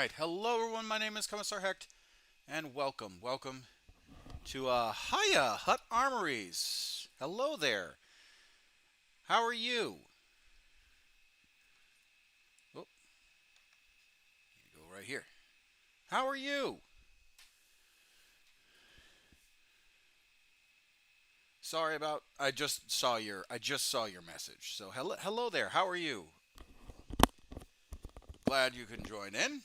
Alright, hello everyone, my name is Commissar Hecht, and welcome to Hiya Hut Armories. Hello there. How are you? Oh, you go right here. How are you? Sorry about I just saw your message. So hello there. How are you? Glad you can join in.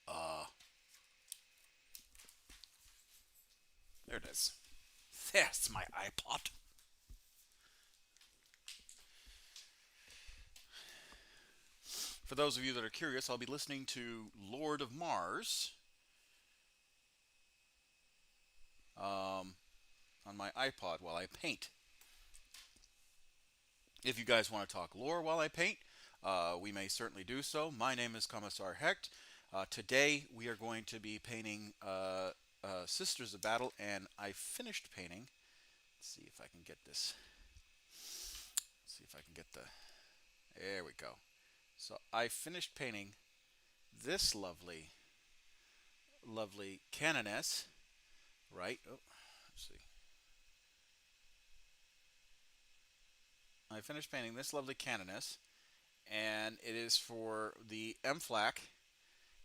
Uh, there it is. That's my iPod. For those of you that are curious, I'll be listening to Lord of Mars um, on my iPod while I paint. If you guys want to talk lore while I paint, we may certainly do so. My name is Commissar Hecht. Today we are going to be painting Sisters of Battle, and I finished painting. Let's see if I can get this. Let's see if I can get the. There we go. So I finished painting this lovely canoness, right? Oh, let's see. I finished painting this lovely canoness, and it is for the MFLAC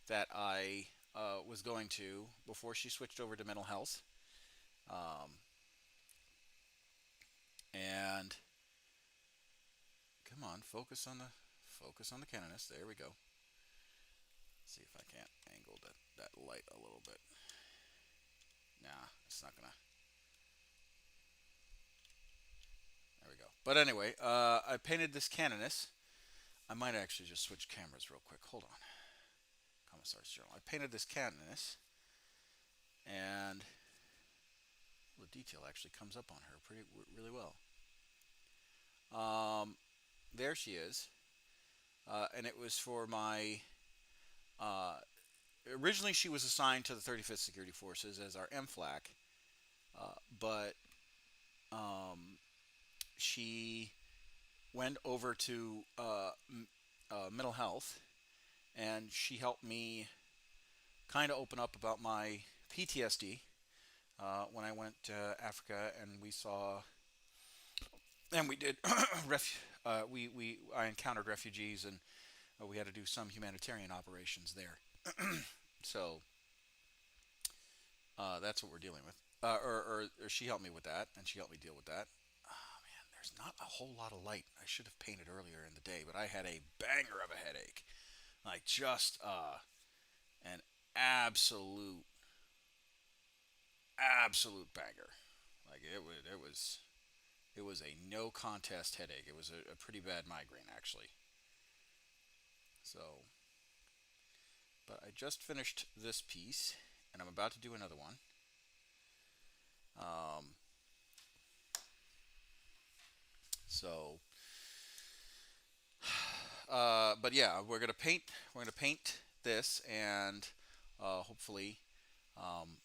that I was going to before she switched over to mental health. Um, and come on, focus on the canonist. There we go. Let's see if I can't angle that light a little bit. Nah, it's not gonna. There we go. But anyway, I painted this canonist. I might actually just switch cameras real quick. Hold on. Commissar's journal. I painted this canonist, and the detail actually comes up on her pretty really well. There she is, and it was for my. Uh, Originally, she was assigned to the 35th Security Forces as our MFLAC, but um, she went over to mental health, and she helped me kind of open up about my PTSD when I went to Africa, and we did I encountered refugees, and we had to do some humanitarian operations there. So that's what we're dealing with. Or she helped me with that, and she helped me deal with that. Oh man, there's not a whole lot of light. I should have painted earlier in the day, but I had a banger of a headache, like just an absolute absolute banger. Like it was a no contest headache. It was a pretty bad migraine actually. So, but I just finished this piece, and I'm about to do another one. Um, so, but yeah, we're gonna paint this, and hopefully, um,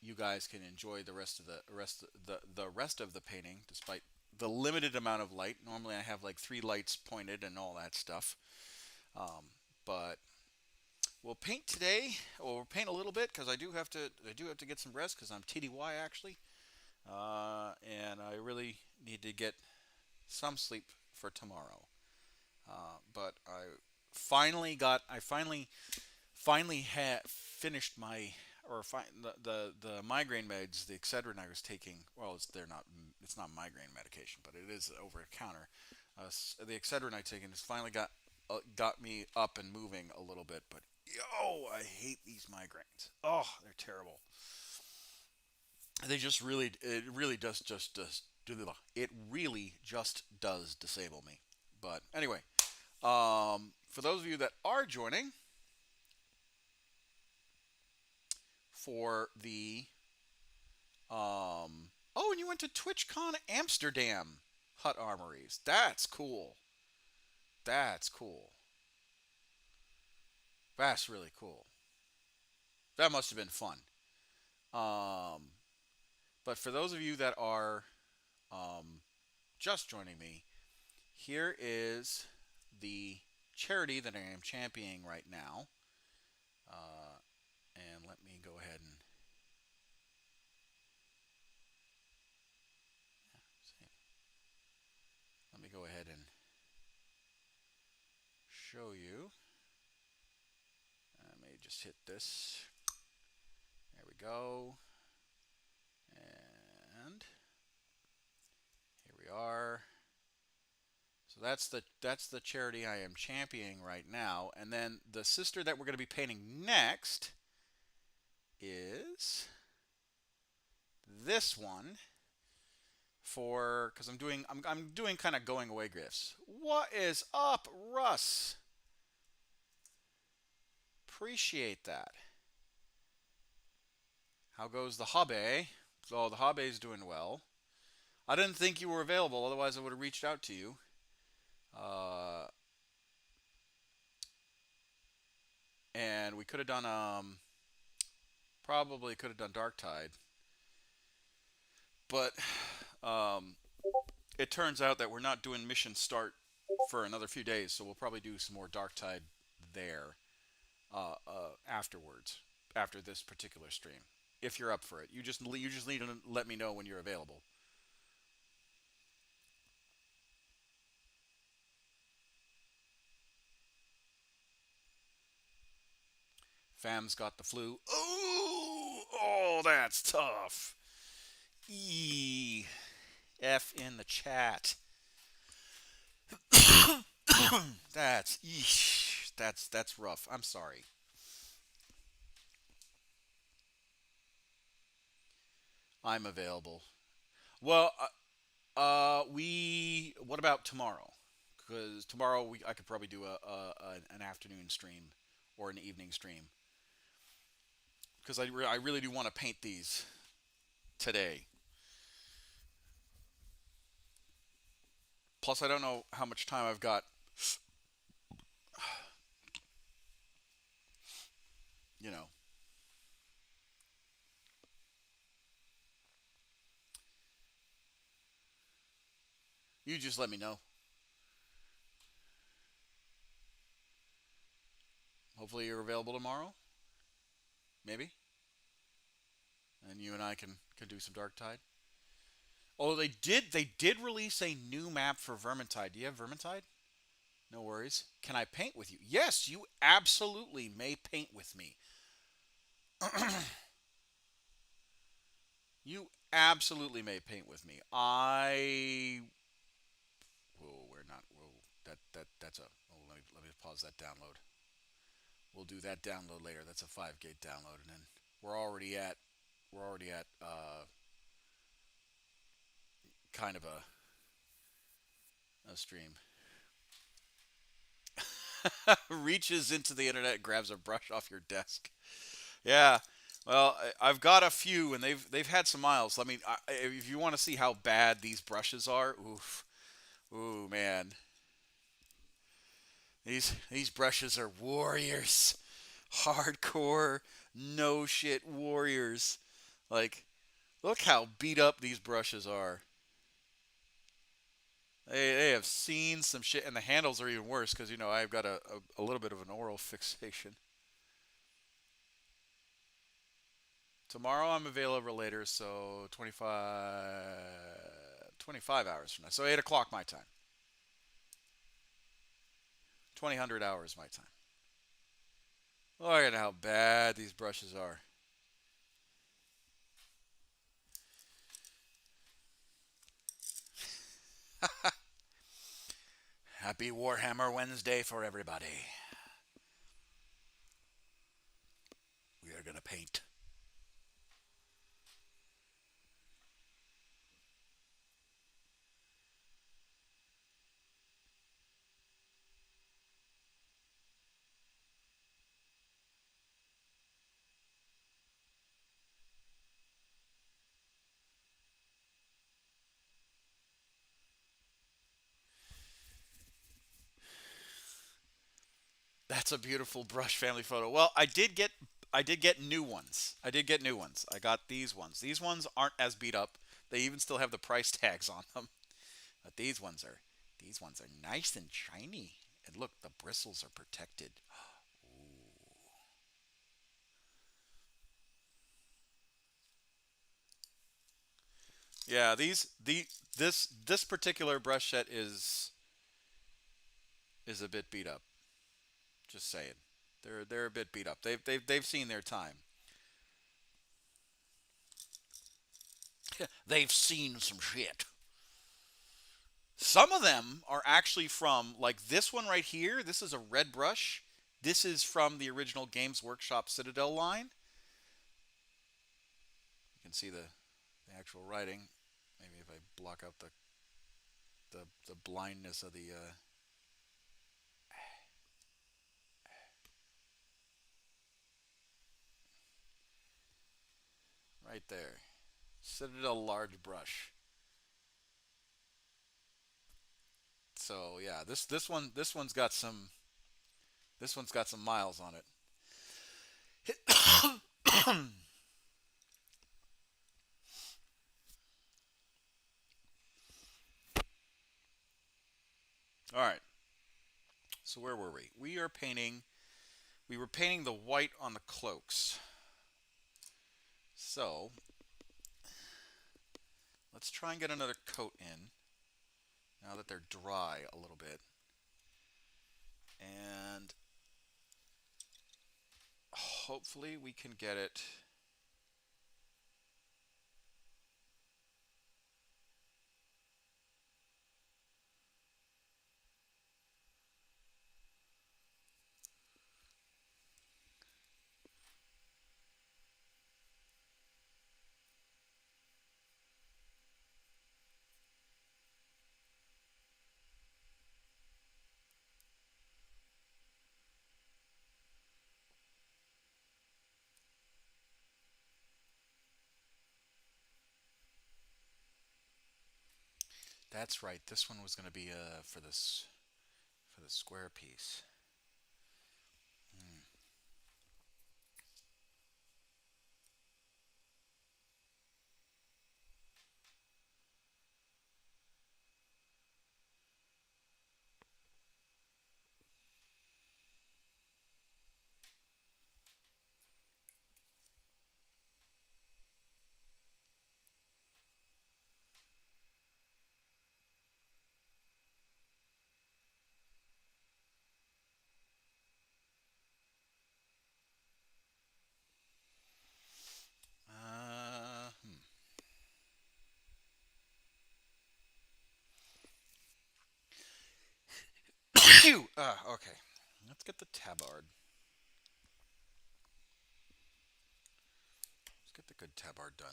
you guys can enjoy the rest of the painting, despite the limited amount of light. Normally, I have like three lights pointed and all that stuff. Um, but we'll paint today, or we'll paint a little bit because I do have to get some rest because I'm TDY actually, and I really need to get some sleep for tomorrow. But I finally had finished my or the migraine meds, the Excedrin I was taking. Well, it's not migraine medication, but it is over the counter. The Excedrin I taken has finally got me up and moving a little bit. But yo, I hate these migraines. Oh, they're terrible. It really does it really just does disable me. But anyway, for those of you that are joining for the oh, and you went to TwitchCon Amsterdam Hut Armories. That's cool. That's cool. That's really cool. That must have been fun. Um, but for those of you that are just joining me, here is the charity that I am championing right now. And let me go ahead and save. Let me go ahead and show you. I may just hit this. There we go. And here we are. So that's the charity I am championing right now. And then the sister that we're going to be painting next is this one, for because I'm doing kind of going away gifts. What is up, Russ? Appreciate that. How goes the hobby? So the hobby's doing well. I didn't think you were available, otherwise I would have reached out to you. Uh, and we could have done probably could have done Dark Tide, but it turns out that we're not doing mission start for another few days, so we'll probably do some more Dark Tide there afterwards, after this particular stream. If you're up for it, you just need to let me know when you're available. Fam's got the flu. Oh, that's tough. E F in the chat. That's rough. I'm sorry. I'm available. Well, we. What about tomorrow? Because tomorrow I could probably do an afternoon stream or an evening stream. Because I really do want to paint these today. Plus, I don't know how much time I've got. You know. You just let me know. Hopefully you're available tomorrow. Maybe. And you and I can do some Dark Tide. Oh, they did release a new map for Vermintide. Do you have Vermintide? No worries. Can I paint with you? Yes, you absolutely may paint with me. You absolutely may paint with me. Whoa, we're not. Whoa, that's a. Oh, let me pause that download. We'll do that download later. That's a 5 gig download, and then we're already at kind of a stream. Reaches into the internet, grabs a brush off your desk. Yeah. Well, I've got a few, and they've had some miles. I mean, if you want to see how bad these brushes are, oof, ooh man, these brushes are warriors, hardcore, no shit warriors. Like, look how beat up these brushes are. They have seen some shit, and the handles are even worse because I've got a little bit of an oral fixation. Tomorrow I'm available later, so 25 hours from now. So 8 o'clock my time. 2000 hours my time. Look at how bad these brushes are. Happy Warhammer Wednesday for everybody. We are going to paint. That's a beautiful brush family photo. Well, I did get new ones. I got these ones. These ones aren't as beat up. They even still have the price tags on them. But these ones are nice and shiny. And look, the bristles are protected. Yeah, this particular brush set is a bit beat up. Just saying, they're a bit beat up. They've seen their time. They've seen some shit. Some of them are actually from, like this one right here. This is a red brush. This is from the original Games Workshop Citadel line. You can see the actual writing. Maybe if I block out the blindness of the right there. Citadel large brush. So yeah, this one's got some miles on it. All right. So where were we? We were painting the white on the cloaks. So let's try and get another coat in now that they're dry a little bit. And hopefully we can get it. That's right. This one was going to be for the square piece. Hmm. Hmm. Phew. Okay. Let's get the tabard. Let's get the good tabard done.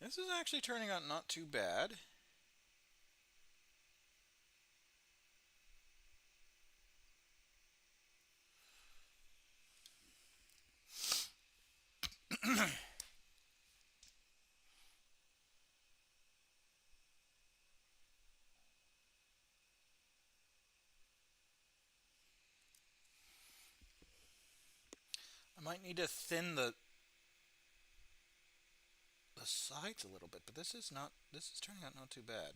This is actually turning out not too bad. I might need to thin the the sides a little bit, but this is not. This is turning out not too bad.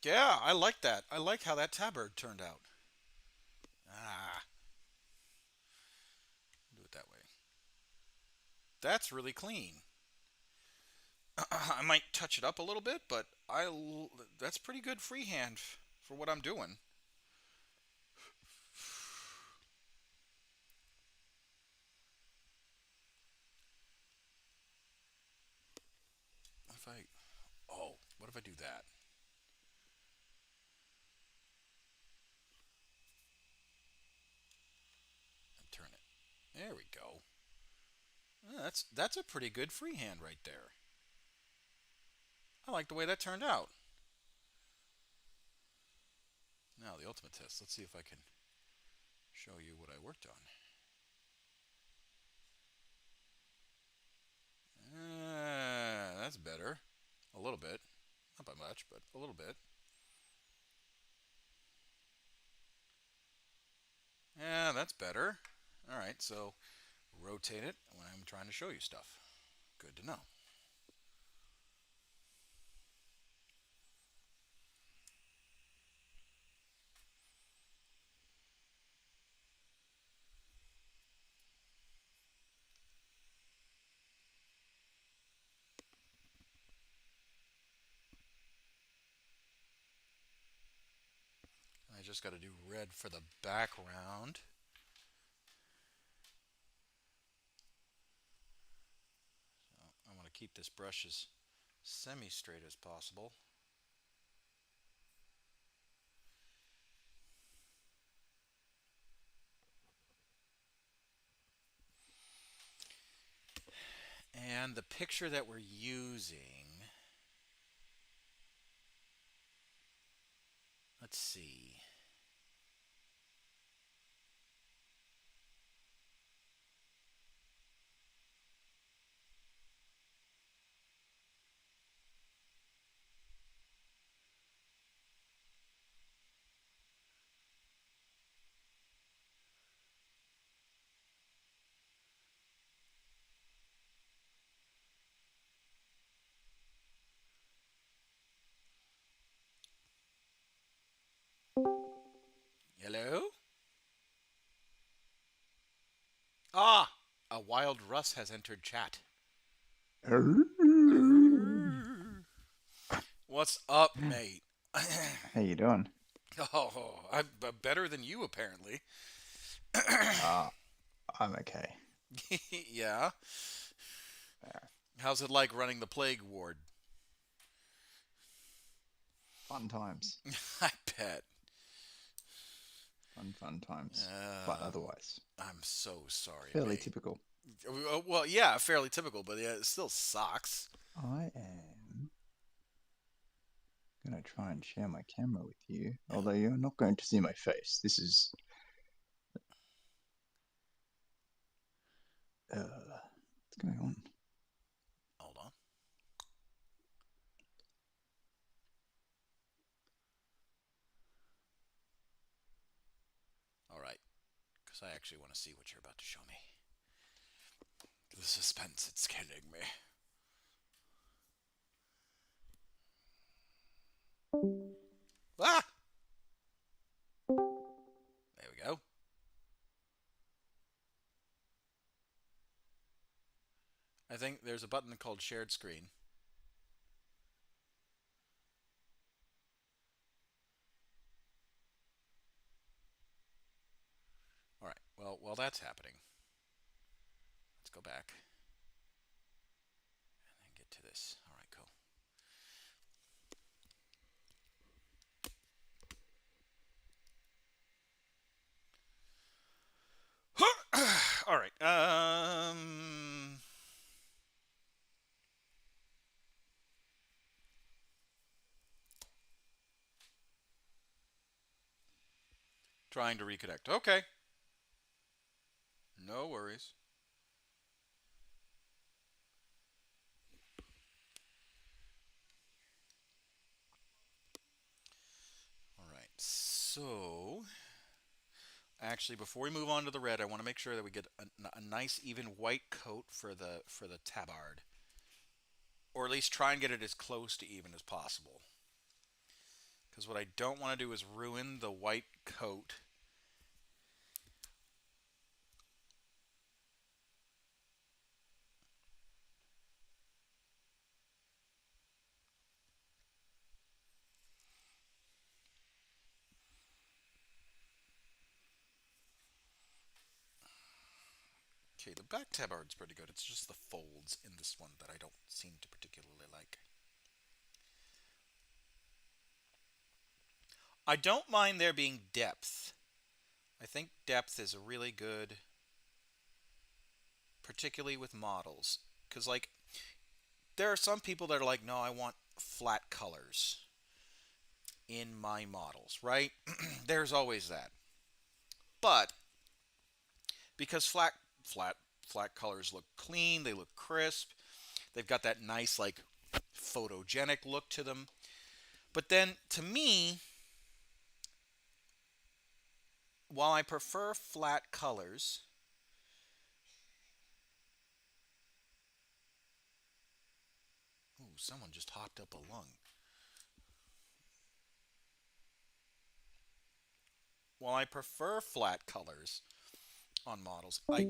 Yeah, I like that. I like how that tabard turned out. Ah, do it that way. That's really clean. I might touch it up a little bit, but that's pretty good freehand for what I'm doing. If I, oh, what if I do that? And turn it. There we go. That's a pretty good freehand right there. I like the way that turned out. Now the ultimate test. Let's see if I can show you what I worked on. That's better. A little bit. Not by much, but a little bit. Yeah, that's better. All right, so rotate it when I'm trying to show you stuff. Good to know. I just got to do red for the background. So I want to keep this brush as semi-straight as possible. And the picture that we're using, let's see. Hello? Ah! A wild Russ has entered chat. What's up, mate? How you doing? Oh, I'm better than you, apparently. Uh, I'm okay. Yeah. How's it like running the plague ward? Fun times. I bet. Fun times. But otherwise, I'm so sorry, fairly mate. typical. Well, yeah, fairly typical, but yeah, it still sucks. I am going to try and share my camera with you, although you're not going to see my face. This is... what's going on? Hold on. All right, because I actually want to see what you're about to show me. The suspense, it's killing me. Ah! I think there's a button called shared screen. All right. Well, while that's happening, let's go back and get to this. All right, cool. All right. Trying to reconnect. Okay. No worries. All right. So, actually, before we move on to the red, I want to make sure that we get a nice even white coat for the tabard, or at least try and get it as close to even as possible. Because what I don't want to do is ruin the white coat. Okay, the back tabard's pretty good. It's just the folds in this one that I don't seem to particularly like. I don't mind there being depth. I think depth is a really good, particularly with models. Because, like, there are some people that are like, no, I want flat colors in my models, right? There's always that. But because flat flat colors look clean, they look crisp, they've got that nice like photogenic look to them. But then to me, while I prefer flat colors, ooh, someone just hopped up a lung. While I prefer flat colors on models, I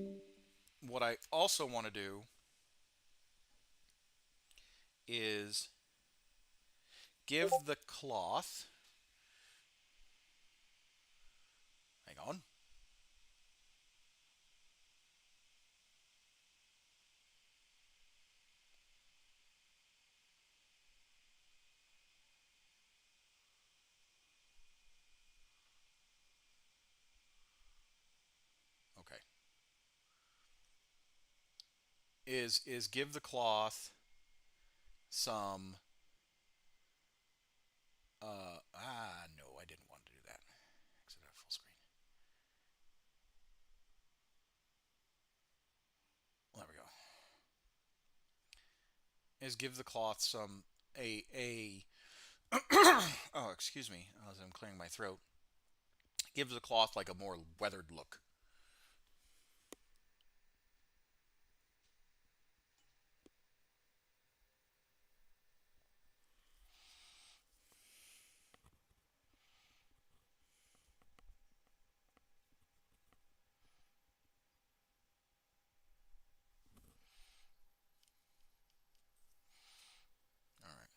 what I also want to do is give the cloth, hang on, okay, is give the cloth some no, I didn't want to do that. Exit out of full screen. Well, there we go. Is give the cloth some a oh, excuse me, as I'm clearing my throat. Gives the cloth like a more weathered look. All right.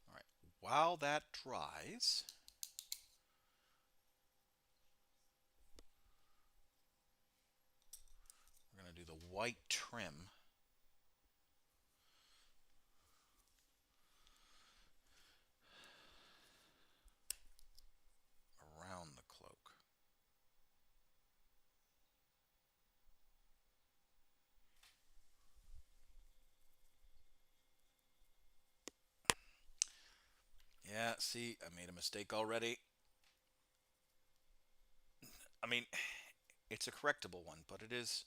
All right. While that dries, we're going to do the white trim around the cloak. Yeah, see, I made a mistake already. I mean, it's a correctable one, but it is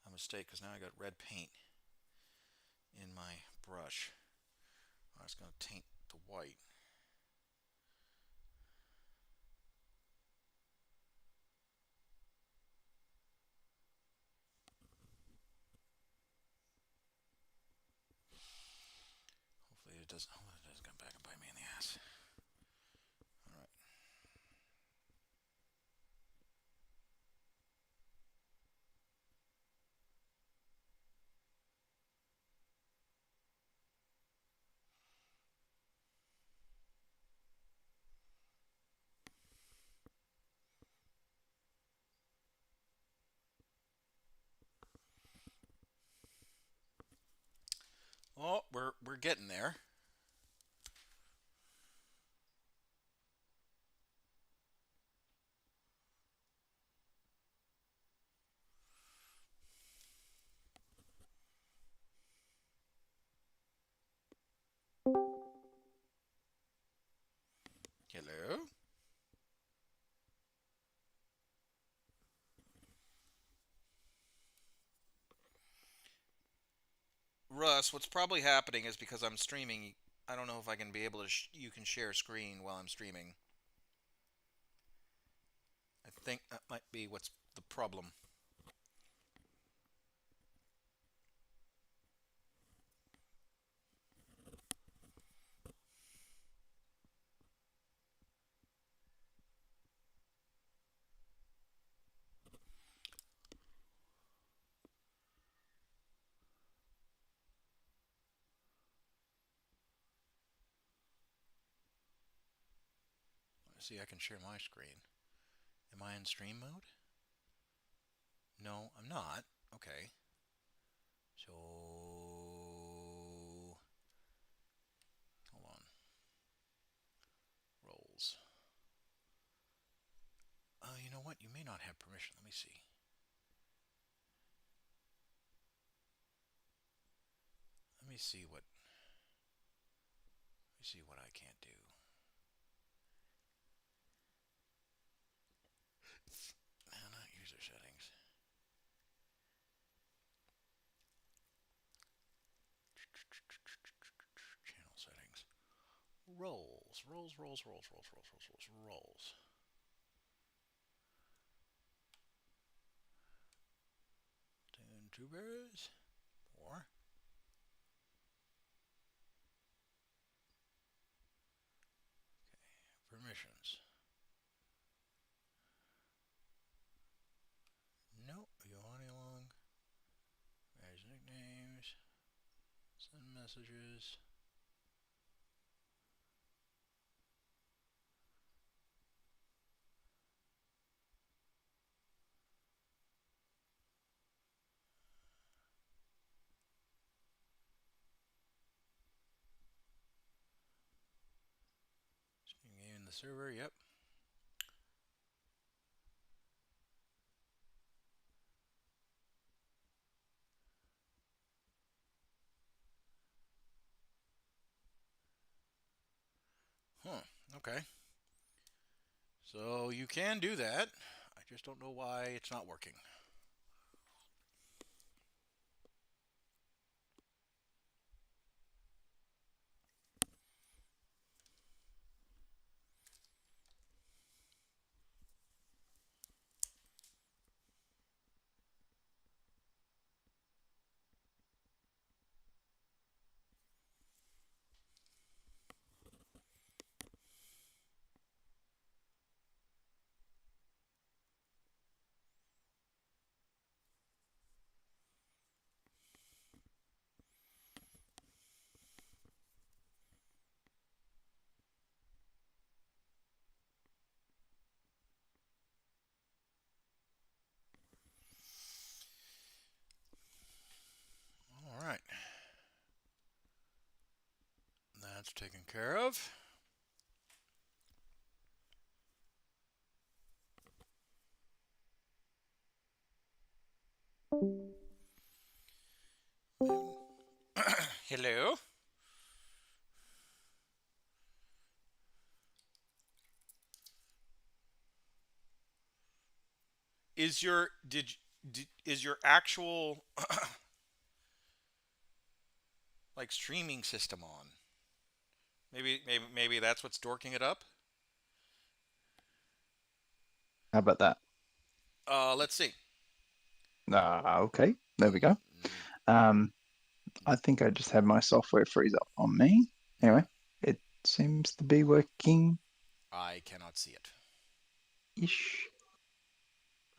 a mistake because now I got red paint in my brush. I was going to taint the white. Hopefully it doesn't come back and bite me in the ass. getting there. Hello? Russ, what's probably happening is because I'm streaming, I don't know if I can be able to, you can share screen while I'm streaming. I think that might be what's the problem. Let's see, I can share my screen. Am I in stream mode? No, I'm not. Okay. So, hold on. Roles. You know what? You may not have permission. Let me see. Let me see what. Let me see what I can't do. No, not user settings. Channel settings. Roles. Roles. Roles. Roles. Roles. Roles. Roles. Roles. Roles. Tubers. 4. Permissions. Nope. Yohani Long. There's nicknames. Send messages. Game in the server. Yep. Huh. Okay. So you can do that. I just don't know why it's not working. All right. That's taken care of. Hello. Is your is your actual like streaming system on? Maybe that's what's dorking it up. How about that? Let's see. Okay, there we go. Um, I think I just had my software freeze up on me. Anyway, it seems to be working I cannot see it. ish.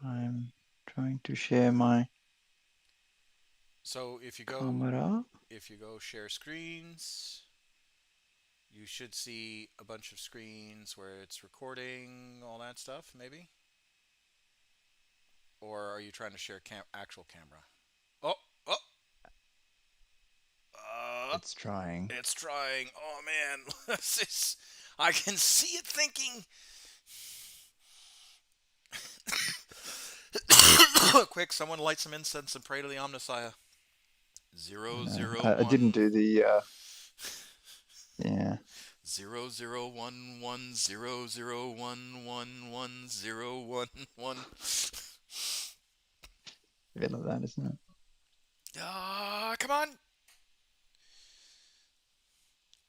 I'm trying to share my So camera. if you go share screens, you should see a bunch of screens where it's recording all that stuff. Maybe. Or are you trying to share actual camera? Oh, oh. It's trying. It's trying. Oh man, I can see it thinking. Quick, someone light some incense and pray to the Omnissiah. Zero No, zero I didn't one do the. Yeah, 0011001110111. a bit like that, isn't it? Ah, come on.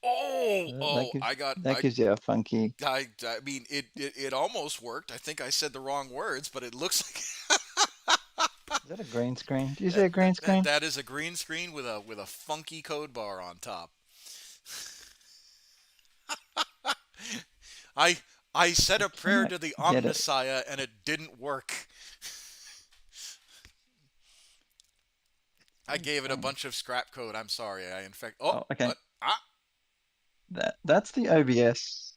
Oh, That oh, gives I got that gives you a funky. I mean it almost worked. I think I said the wrong words, but it looks like Is that a green screen? Did you say a green screen? that is a green screen with a funky code bar on top. I I said I a prayer cannot to the get it. Omnissiah and it didn't work. I Very gave it a funny. bunch of scrap code. I'm sorry. I in fact. Oh, Oh, okay. what? Ah, That's the OBS.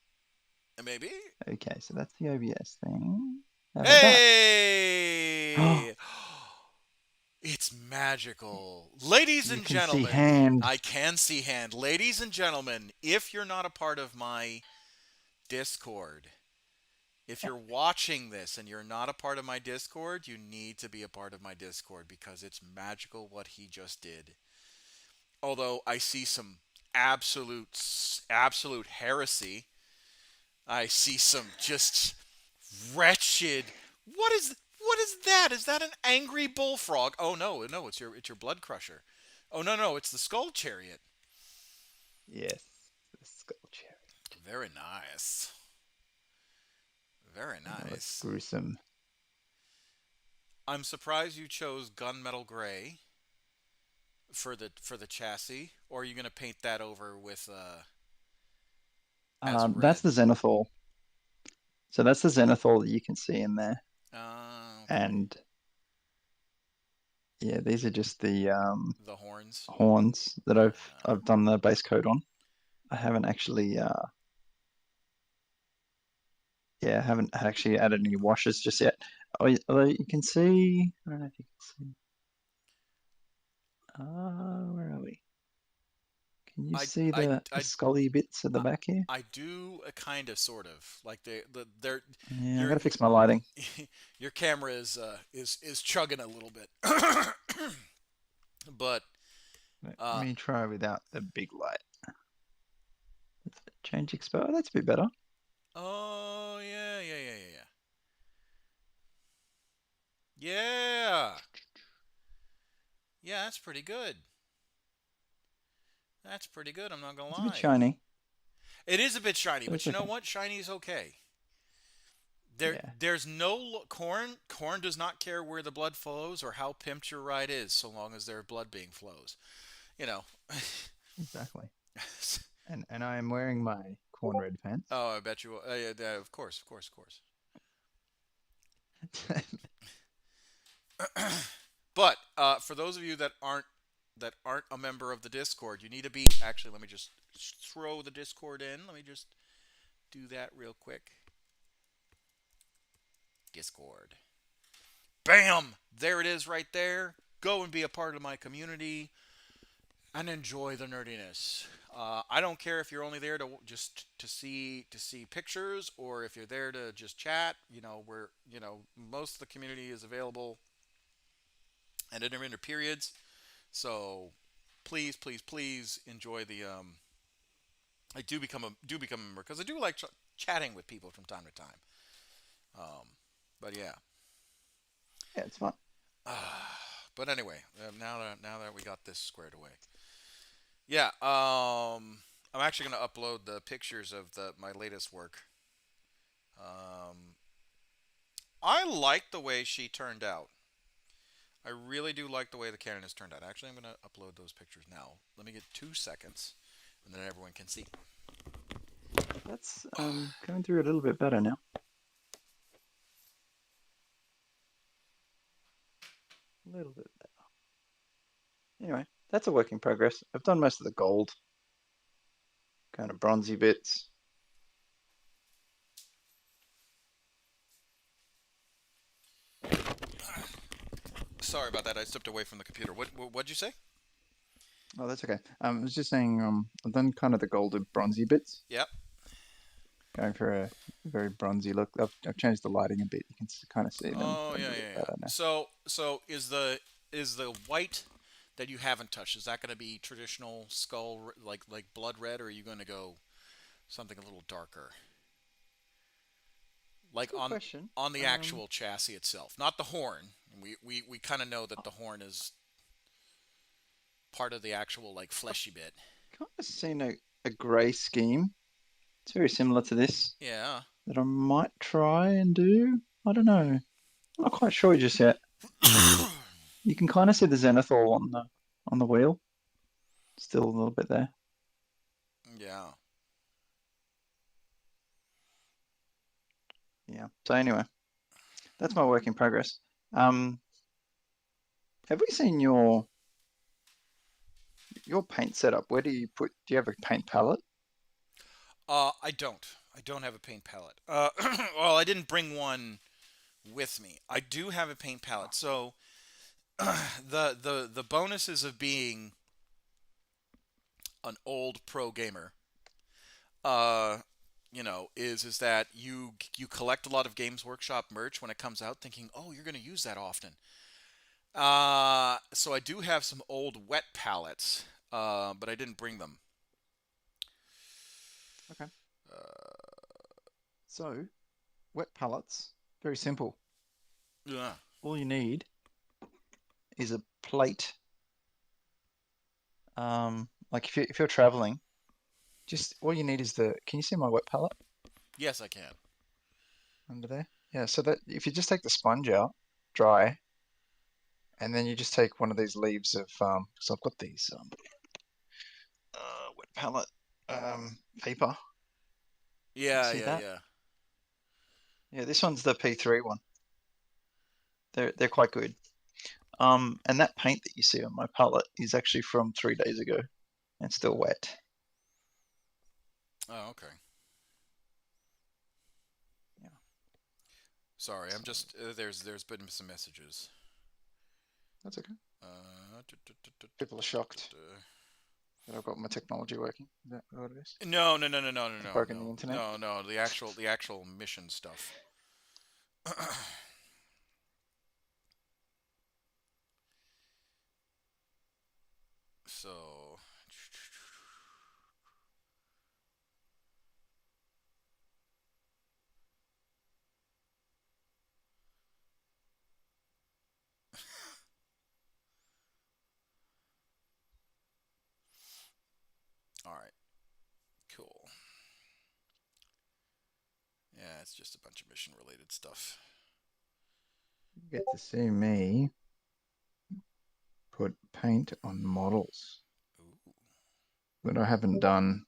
maybe. Okay, so that's the OBS thing. How about that? Oh, Hey! It's magical. Ladies you and can see gentlemen, hand. I can see hand. Ladies and gentlemen, if you're not a part of my Discord, if you're watching this and you're not a part of my Discord, you need to be a part of my Discord because it's magical what he just did. Although I see some absolute heresy. I see some just wretched. What is that? Is that an angry bullfrog? Oh no, no, it's your blood crusher. Oh no, no, it's the skull chariot. Yes, the skull cherry. Very nice. Very That was nice. gruesome. I'm surprised you chose gunmetal gray for the chassis, or are you gonna paint that over with as That's red? the Zenithal. So that's the Zenithal that you can see in there. Okay. And yeah, these are just the The horns. horns that I've Uh, done the base coat on. I haven't actually yeah, I haven't actually added any washes just yet. Oh, although you can see, I don't know if you can see. Where are we? Can you I see I the I scully bits at the I back here? I do a kind of sort of like they're Yeah, I your gotta fix my lighting. your camera is chugging a little bit, but Let uh me try without the big light. Change exposure. Oh, that's a bit better. oh yeah, yeah, yeah, yeah, yeah, yeah, yeah, that's pretty good. That's pretty good. I'm not gonna It's a bit lie. shiny, It is a bit shiny, but but it's you know okay. what? Shiny is okay. Yeah, There's no corn. Corn does not care where the blood flows or how pimped your ride is, so long as their blood being flows. You know. exactly. And I am wearing my corn red pants. Oh, I bet you. Yeah, yeah, of course, of course, of course. But for those of you that aren't a member of the Discord, you need to be. Actually, let me just throw the Discord in. Let me just do that real quick. Discord. Bam! There it is, right there. Go and be a part of my community and enjoy the nerdiness. I don't care if you're only there to just to see pictures or if you're there to just chat. Where most of the community is available at intermittent periods. So please, please, please enjoy the. I do become a member because I do like chatting with people from time to time. Um, but yeah. Yeah, it's fun. But anyway, now that we got this squared away, yeah. I'm actually gonna upload the pictures of my latest work. Um, I like the way she turned out. I really do like the way the cannon has turned out. Actually, I'm gonna upload those pictures now. Let me get 2 seconds, and then everyone can see. That's going through a little bit better now. A little bit better. Anyway, that's a work in progress. I've done most of the gold, kind of bronzy bits. Sorry about that. I stepped away from the computer. What'd you say? Oh, that's okay. I was just saying, I've done kind of the golden bronzy bits, Yep. going for a very bronzy look. I've changed the lighting a bit. You can kind of see them Oh a yeah, little bit yeah, yeah. better now. So is the white that you haven't touched, is that going to be traditional skull like blood red, or are you going to go something a little darker, like Good question. on the actual chassis itself, not the horn? We kind of know that the horn is part of the actual like I've fleshy bit. kind of seen a grey scheme. It's very similar to this Yeah. that I might try and do. I don't know. I'm not quite sure just yet. You can kind of see the zenithal on the wheel, still a little bit there. Yeah. Yeah. So anyway, that's my work in progress. Um, have we seen your paint setup? Where do you put? Do you have a paint palette? I don't. I don't have a paint palette. Well, I didn't bring one with me. I do have a paint palette. So the bonuses of being an old pro gamer, uh, is that you collect a lot of Games Workshop merch when it comes out, thinking, oh, you're going to use that often. So I do have some old wet palettes, but I didn't bring them. Okay. So wet palettes, very simple. Yeah. All you need is a plate. Like if you're traveling, just all you need is the. Can you see my wet palette Yes, I can. under there? Yeah. So that if you just take the sponge out, dry, and then you just take one of these leaves of so I've got these wet palette paper. You Yeah, see yeah, that? yeah. Yeah, this one's the P3 one. They're quite good. And that paint that you see on my palette is actually from 3 days ago and still wet. Oh, okay. Yeah. Sorry, I'm So just there's been some messages. that's okay. Tu- tu- tu- tu- tu- People are tu- tu- shocked tu- that I've got my technology working. Is that what it is? No, no, no, no, no, no, I've no, broken the no, internet. no, no. The actual mission stuff. So, all right, cool. Yeah, it's just a bunch of mission related stuff. You get to see me put paint on models Ooh. that I haven't done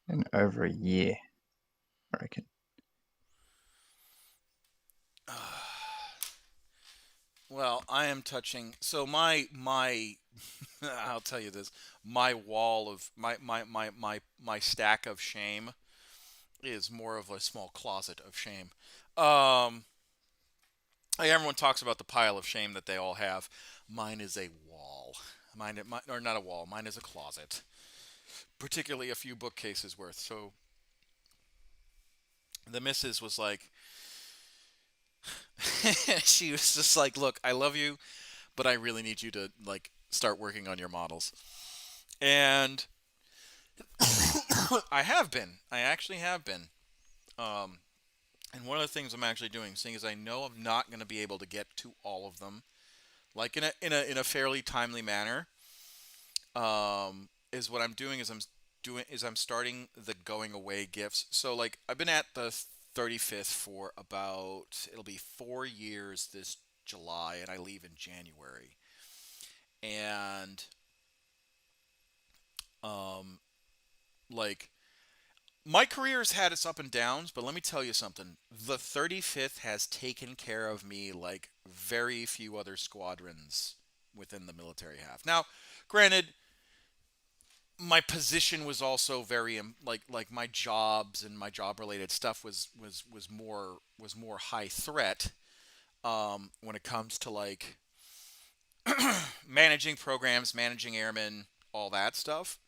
in over a year, I reckon. Well, I am touching. So my I'll tell you this. My wall of my stack of shame is more of a small closet of shame. Um, everyone talks about the pile of shame that they all have. Mine is a wall. Or not a wall. Mine is a closet. Particularly a few bookcases worth. So the missus was like, she was just like, look, I love you, but I really need you to like start working on your models. And I have been. I actually have been. Um, and one of the things I'm actually doing, seeing as I know I'm not going to be able to get to all of them, like in a fairly timely manner, is what I'm doing is I'm starting the going away gifts. So like I've been at the 35th for about, it'll be 4 years this July, and I leave in January. And um, like my career's had its up and downs, but let me tell you something. The 35th has taken care of me like very few other squadrons within the military have. Now, granted, my position was also very like my jobs and my job related stuff was more high threat when it comes to like managing programs, managing airmen, all that stuff.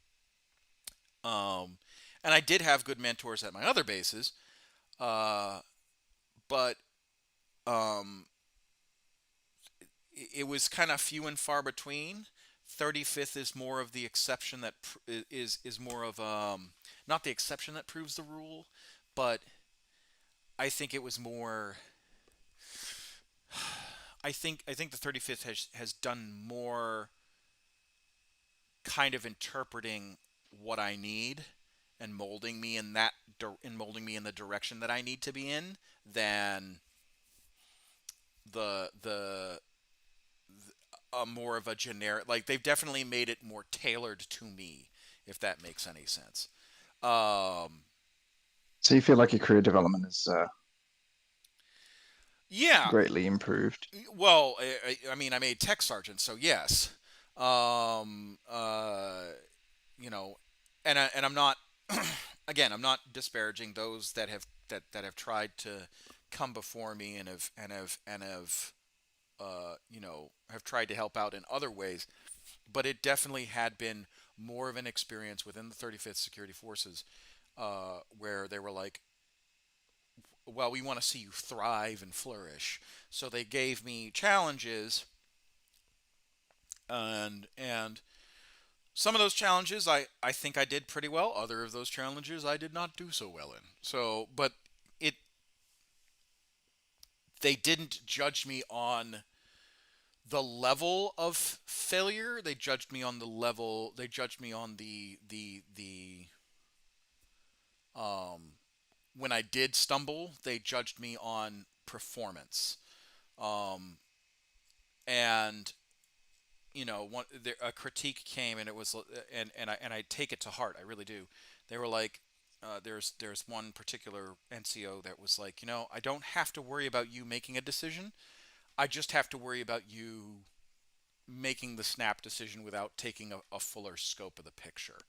Um, and I did have good mentors at my other bases, uh, but um, it was kind of few and far between. 35th is more of the exception that is more of not the exception that proves the rule, but I think it was more. I think the 35th has done more kind of interpreting what I need and molding me in molding me in the direction that I need to be in than the more of a generic, like they've definitely made it more tailored to me, if that makes any sense. Um, So you feel like your career development is yeah, greatly improved? well, I mean, I made tech sergeant, so yes. Um, uh, you know, and I'm not again, I'm not disparaging those that have tried to come before me and have have tried to help out in other ways, but it definitely had been more of an experience within the 35th Security Forces, where they were like, well, we want to see you thrive and flourish. So they gave me challenges, and some of those challenges I think I did pretty well. Other of those challenges I did not do so well in. So, but it they didn't judge me on the level of failure. They judged me on the level. They judged me on the when I did stumble. They judged me on performance. Um, and a critique came, and it was, and I take it to heart. I really do. They were like, there's one particular NCO that was like, I don't have to worry about you making a decision. I just have to worry about you making the snap decision without taking a fuller scope of the picture.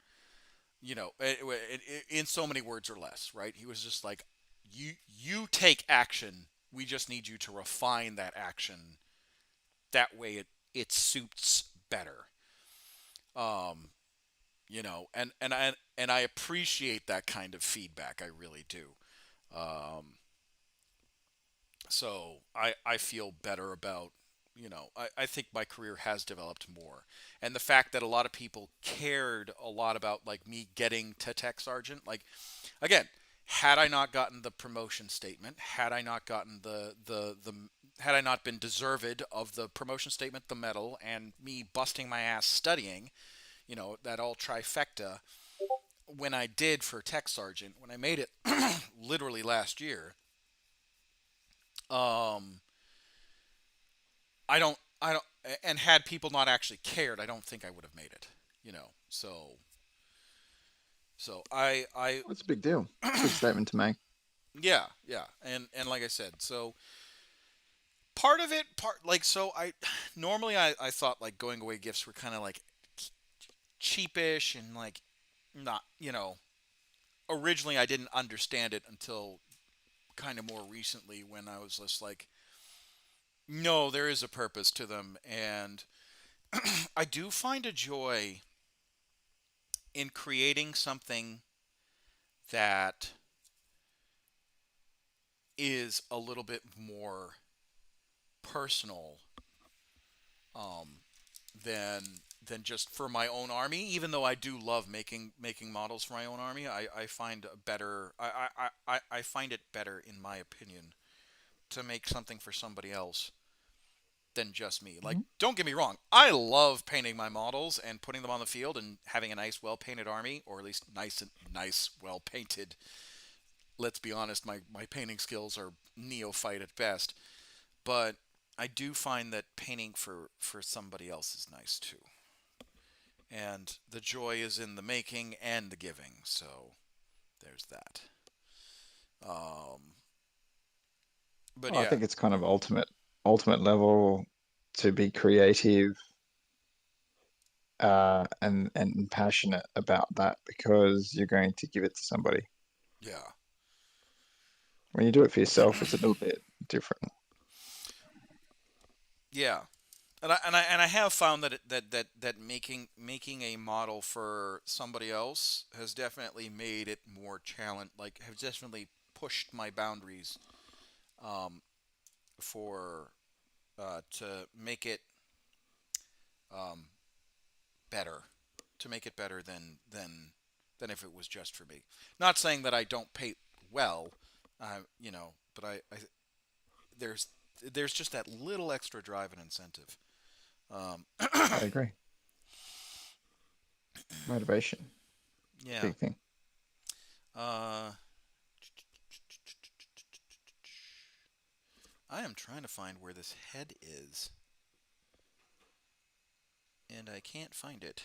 In so many words or less, right? He was just like, you take action. We just need you to refine that action. That way, it suits better. Um, and I appreciate that kind of feedback. I really do. Um, so I feel better about, I think my career has developed more. And the fact that a lot of people cared a lot about like me getting to tech sergeant, like, again, had I not gotten the promotion statement, had I not gotten the had I not been deserved of the promotion statement, the medal, and me busting my ass studying, that all trifecta, when I did for tech sergeant, when I made it literally last year, um, I don't, and had people not actually cared, I don't think I would have made it. So I That's a big deal. Big statement to make. yeah, yeah, and like I said, so part of it, so I normally I thought like going away gifts were kind of like cheapish and like not, originally I didn't understand it until kind of more recently, when I was just like, no, there is a purpose to them. And I do find a joy in creating something that is a little bit more personal, um, than just for my own army. Even though I do love making models for my own army, I find a better I find it better, in my opinion, to make something for somebody else than just me. Like, Mhm. don't get me wrong, I love painting my models and putting them on the field and having a nice, well painted army, or at least nice, well painted. Let's be honest, my painting skills are neophyte at best, but I do find that painting for somebody else is nice too. And the joy is in the making and the giving. So there's that. Um, but Well, I yeah, think it's kind of ultimate level to be creative and passionate about that because you're going to give it to somebody. yeah, When you do it for yourself, it's a little bit different. yeah. And I have found that that making a model for somebody else has definitely made it more challenge. Like, have definitely pushed my boundaries um, for to make it um, better, to make it better than if it was just for me. Not saying that I don't paint well, but there's there's just that little extra drive and incentive. Um, I agree. Motivation, yeah. big thing. Uh, I am trying to find where this head is, and I can't find it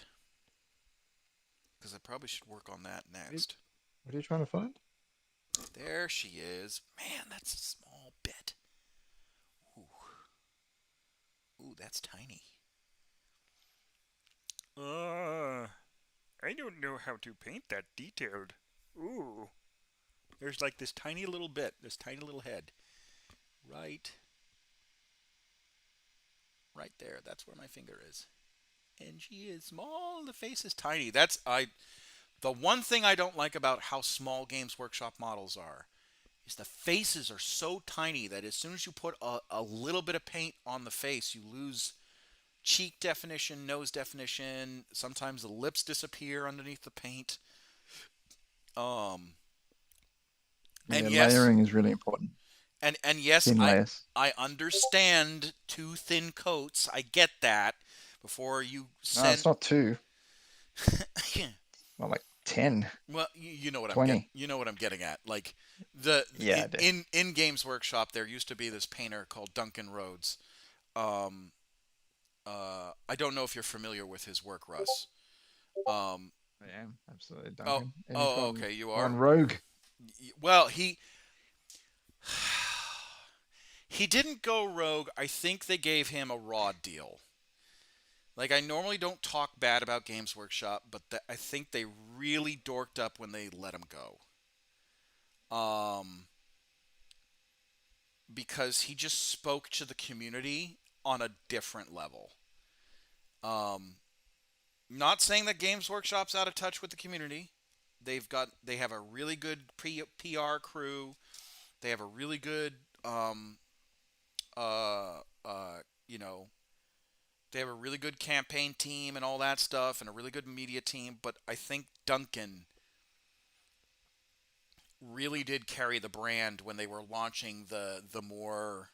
because I probably should work on that What are you, next. what are you trying to find? There she is. Man, that's a small bit. Ooh, ooh, that's tiny. I don't know how to paint that detailed. Ooh, there's like this tiny little bit, this tiny little head, right, right there. That's where my finger is, and she is small. The face is tiny. That's I. The one thing I don't like about how small Games Workshop models are is the faces are so tiny that as soon as you put a little bit of paint on the face, you lose cheek definition, nose definition. Sometimes the lips disappear underneath the paint. Um, and Yeah, yes, layering is really important. and yes, Thin layers. I understand two thin coats. I get that. Before you No, send, it's not two. Not like 10, well, you know what I'm get 20. you know what I'm getting at. Like the Yeah, I do. in Games Workshop, there used to be this painter called Duncan Rhodes. Um, I don't know if you're familiar with his work, Russ. Um, I am absolutely oh, Duncan, and he's oh, gone okay, you are. gone rogue. Well, he didn't go rogue. I think they gave him a raw deal. Like, I normally don't talk bad about Games Workshop, but I think they really dorked up when they let him go. Um, because he just spoke to the community on a different level. Um, Not saying that Games Workshop's out of touch with the community. They have a really good PR crew. They have a really good um, uh, uh, you know they have a really good campaign team and all that stuff, and a really good media team. But I think Duncan really did carry the brand when they were launching the more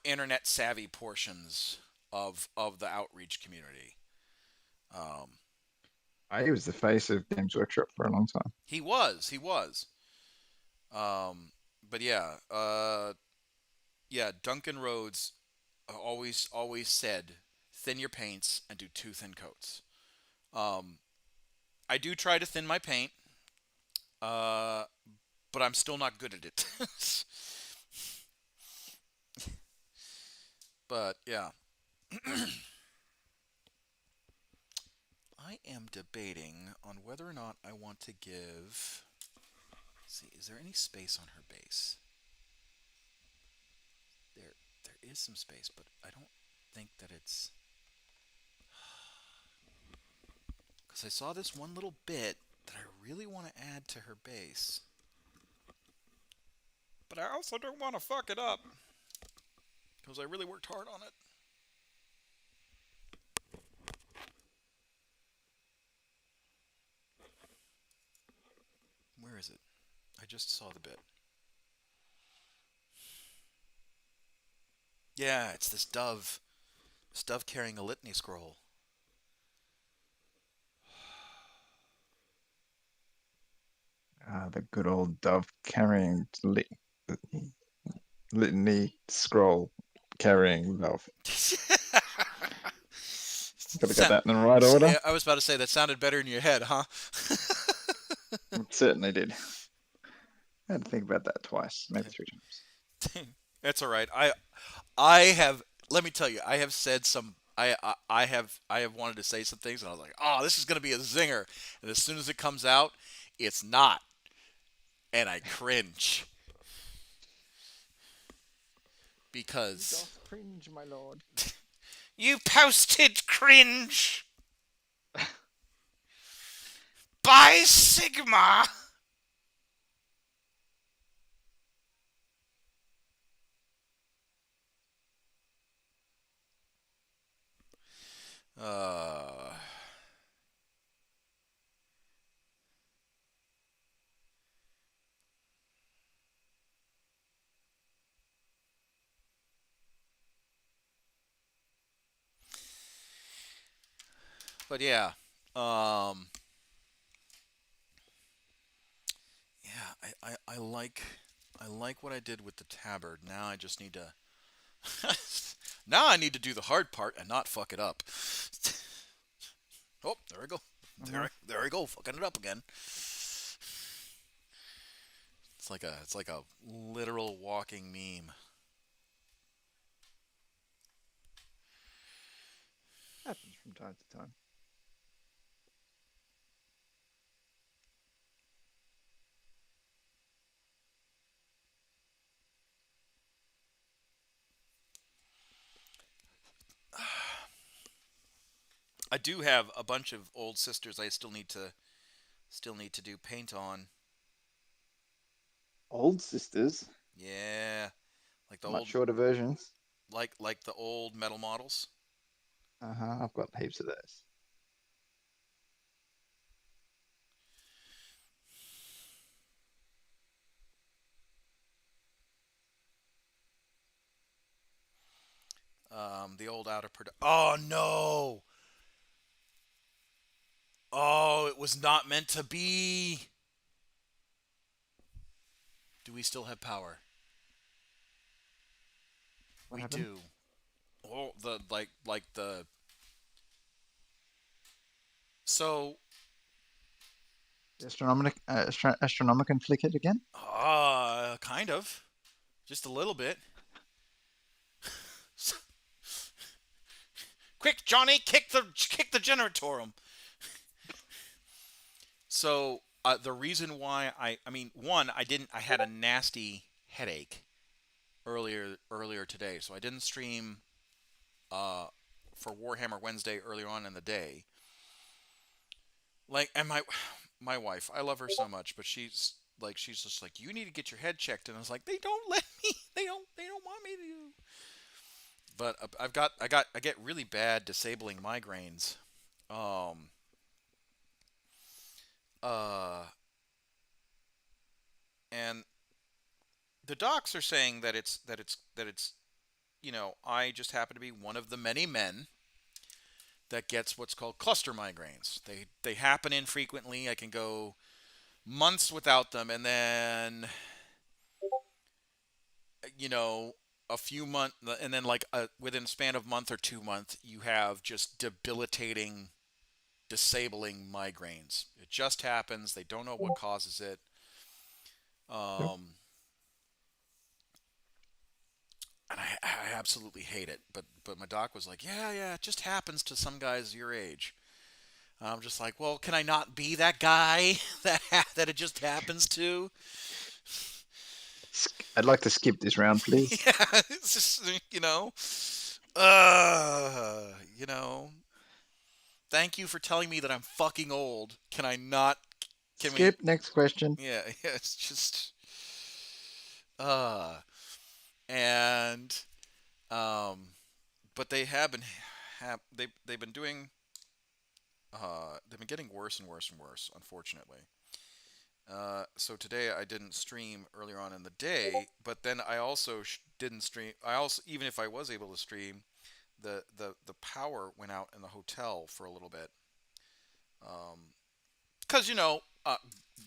internet savvy portions of the outreach community. Um, He was the face of Games Workshop for a long time. he was. Um, but yeah, yeah, Duncan Rhodes always said, thin your paints and do two thin coats. Um, I do try to thin my paint, uh, but I'm still not good at it. But yeah, I am debating on whether or not I want to give. Let's see, is there any space on her base? There is some space, but I don't think that it's because I saw this one little bit that I really want to add to her base. But I also don't want to fuck it up because I really worked hard on it. Where is it? I just saw the bit. Yeah, it's this dove. This dove carrying a litany scroll. The good old dove carrying litany scroll carrying love. Got to get that in the right order. Yeah, I was about to say that sounded better in your head, huh? It certainly did. I had to think about that twice, maybe three times. That's all right. I have. Let me tell you, I have said some. I have wanted to say some things, and I was like, oh, this is gonna be a zinger. And as soon as it comes out, it's not, and I cringe. because cringe, my lord. you posted cringe by Sigma. Uh, but yeah, um, yeah, I like what I did with the tabard. Now I just need to now I need to do the hard part and not fuck it up. Oh, there we go. There we go, fucking it up again. It's like a literal walking meme. Happens from time to time. I do have a bunch of old sisters I still need to do paint on. Old sisters, Yeah, like the much old shorter versions. like the old metal models. I've got heaps of those. The old outer product. Oh no! Oh, it was not meant to be. Do we still have power? What We happened? do. Oh, the like the so The Astronomicon flickered again? kind of, just a little bit. Quick, Johnny, kick the generatorum. So the reason why I mean one I had a nasty headache earlier today, so I didn't stream uh for Warhammer Wednesday earlier on in the day. Like, and my wife, I love her so much, but she's just like, you need to get your head checked, and I was like, they don't let me, they don't want me to. But I get really bad disabling migraines. Um, uh, and the docs are saying that it's I just happen to be one of the many men that gets what's called cluster migraines. They happen infrequently. I can go months without them, and then you know a few months, and then like within a span of month or 2 months, you have just debilitating, disabling migraines. It just happens. They don't know what causes it. Yep. Um, and I absolutely hate it. But my doc was like, yeah, it just happens to some guys your age. I'm just like, well, can I not be that guy that it just happens to? I'd like to skip this round, please. Yeah, it's just uh, you know. Thank you for telling me that I'm fucking old. Can I not? Can we? Skip, next question. Yeah, yeah. It's just uh, and um, but they have been they've been doing they've been getting worse and worse and worse, unfortunately. So today I didn't stream earlier on in the day, but then I also didn't stream. I also, even if I was able to stream, the power went out in the hotel for a little bit. Because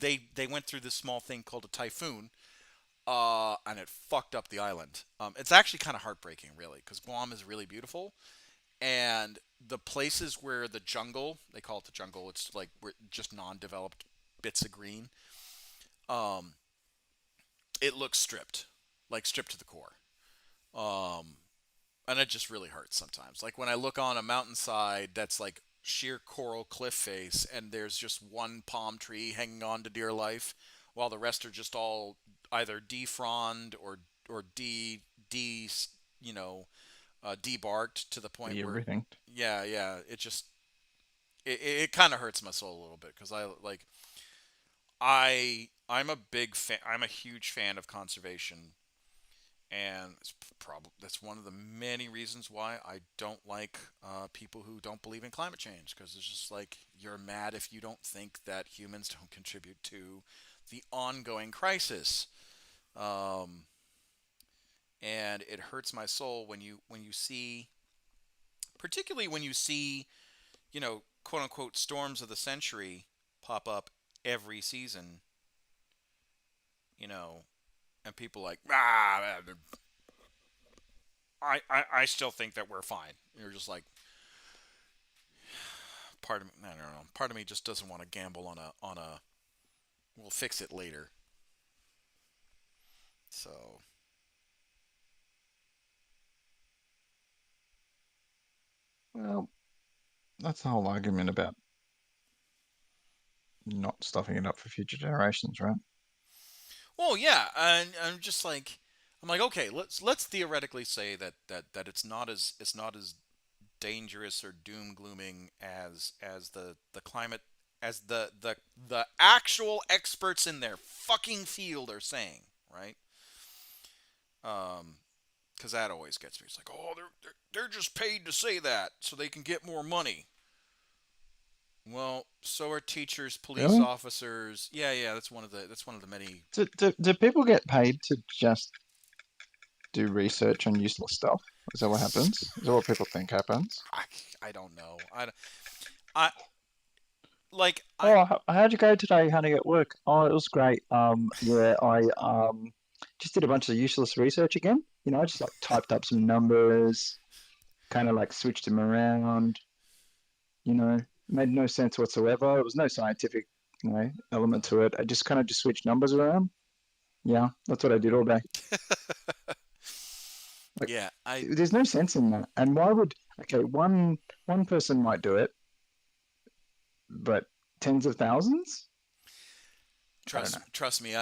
they went through this small thing called a typhoon, and it fucked up the island. It's actually kind of heartbreaking, really, because Guam is really beautiful, and the places where the jungle, they call it the jungle, it's like just non-developed bits of green. Um, it looks stripped, like stripped to the core. Um, and it just really hurts sometimes. Like when I look on a mountainside that's like sheer coral cliff face, and there's just one palm tree hanging on to dear life, while the rest are just all either defrond or de debarked to the point Be where, everything. yeah, it kind of hurts my soul a little bit because I'm a big fan. I'm a huge fan of conservation, and that's one of the many reasons why I don't like people who don't believe in climate change, because it's just like you're mad if you don't think that humans don't contribute to the ongoing crisis. Um, and it hurts my soul when you see, particularly when you see, quote unquote storms of the century pop up every season, you know, and people like, I still think that we're fine. You're just like, I don't know, part of me just doesn't want to gamble on a we'll fix it later. So Well, that's the whole argument about not stuffing it up for future generations, right? well, yeah, and I'm just like, I'm like, okay, let's theoretically say that it's not as dangerous or doom glooming as the climate, as the actual experts in their fucking field are saying, right? Because that always gets me. It's like, oh, they're just paid to say that so they can get more money. Well, so are teachers, police Really? officers. Yeah, that's one of the many. Do people get paid to just do research on useless stuff? Is that what happens? Is that what people think happens? I, I don't know. I like I Oh, how'd you go today, honey, at work? Oh, it was great. Yeah, I just did a bunch of useless research again. I just like typed up some numbers, kind of like switched them around. Made no sense whatsoever. There was no scientific, element to it. I just kind of just switched numbers around. Yeah, that's what I did all day. Like, yeah I there's no sense in that. And why would, okay, one person might do it, but tens of thousands? I don't know. trust me.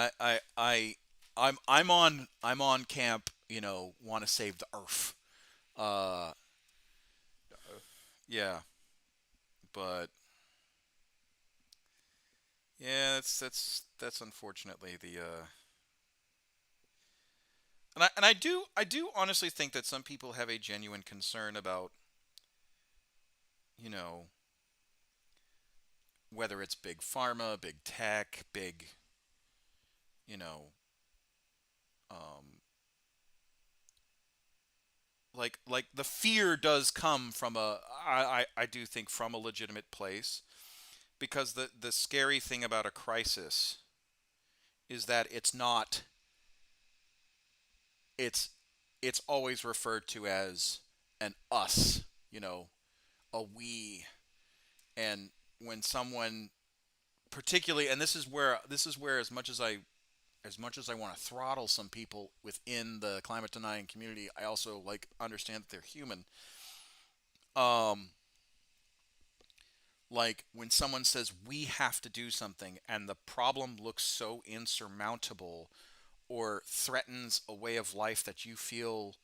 I'm on camp. Want to save the earth. Uh, yeah, but yeah, that's unfortunately the and I do honestly think that some people have a genuine concern about, you know, whether it's big pharma, big tech, big, you know, um, like the fear does come from I do think from a legitimate place, because the scary thing about a crisis is that it's it's always referred to as an us, a we. And when someone, particularly, and this is where as much as I want to throttle some people within the climate denying community, I also understand that they're human. Um, like when someone says we have to do something and the problem looks so insurmountable or threatens a way of life that you feel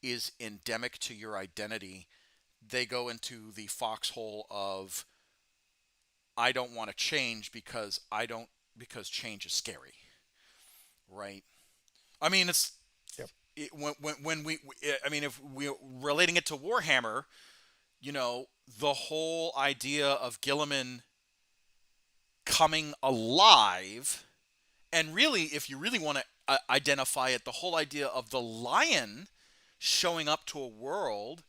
is endemic to your identity, they go into the foxhole of I don't want to change because change is scary, right? I mean, Yep. when I mean, if we relating it to Warhammer, the whole idea of Gilliman coming alive, and really, if you really want to identify it, the whole idea of the lion showing up to a world.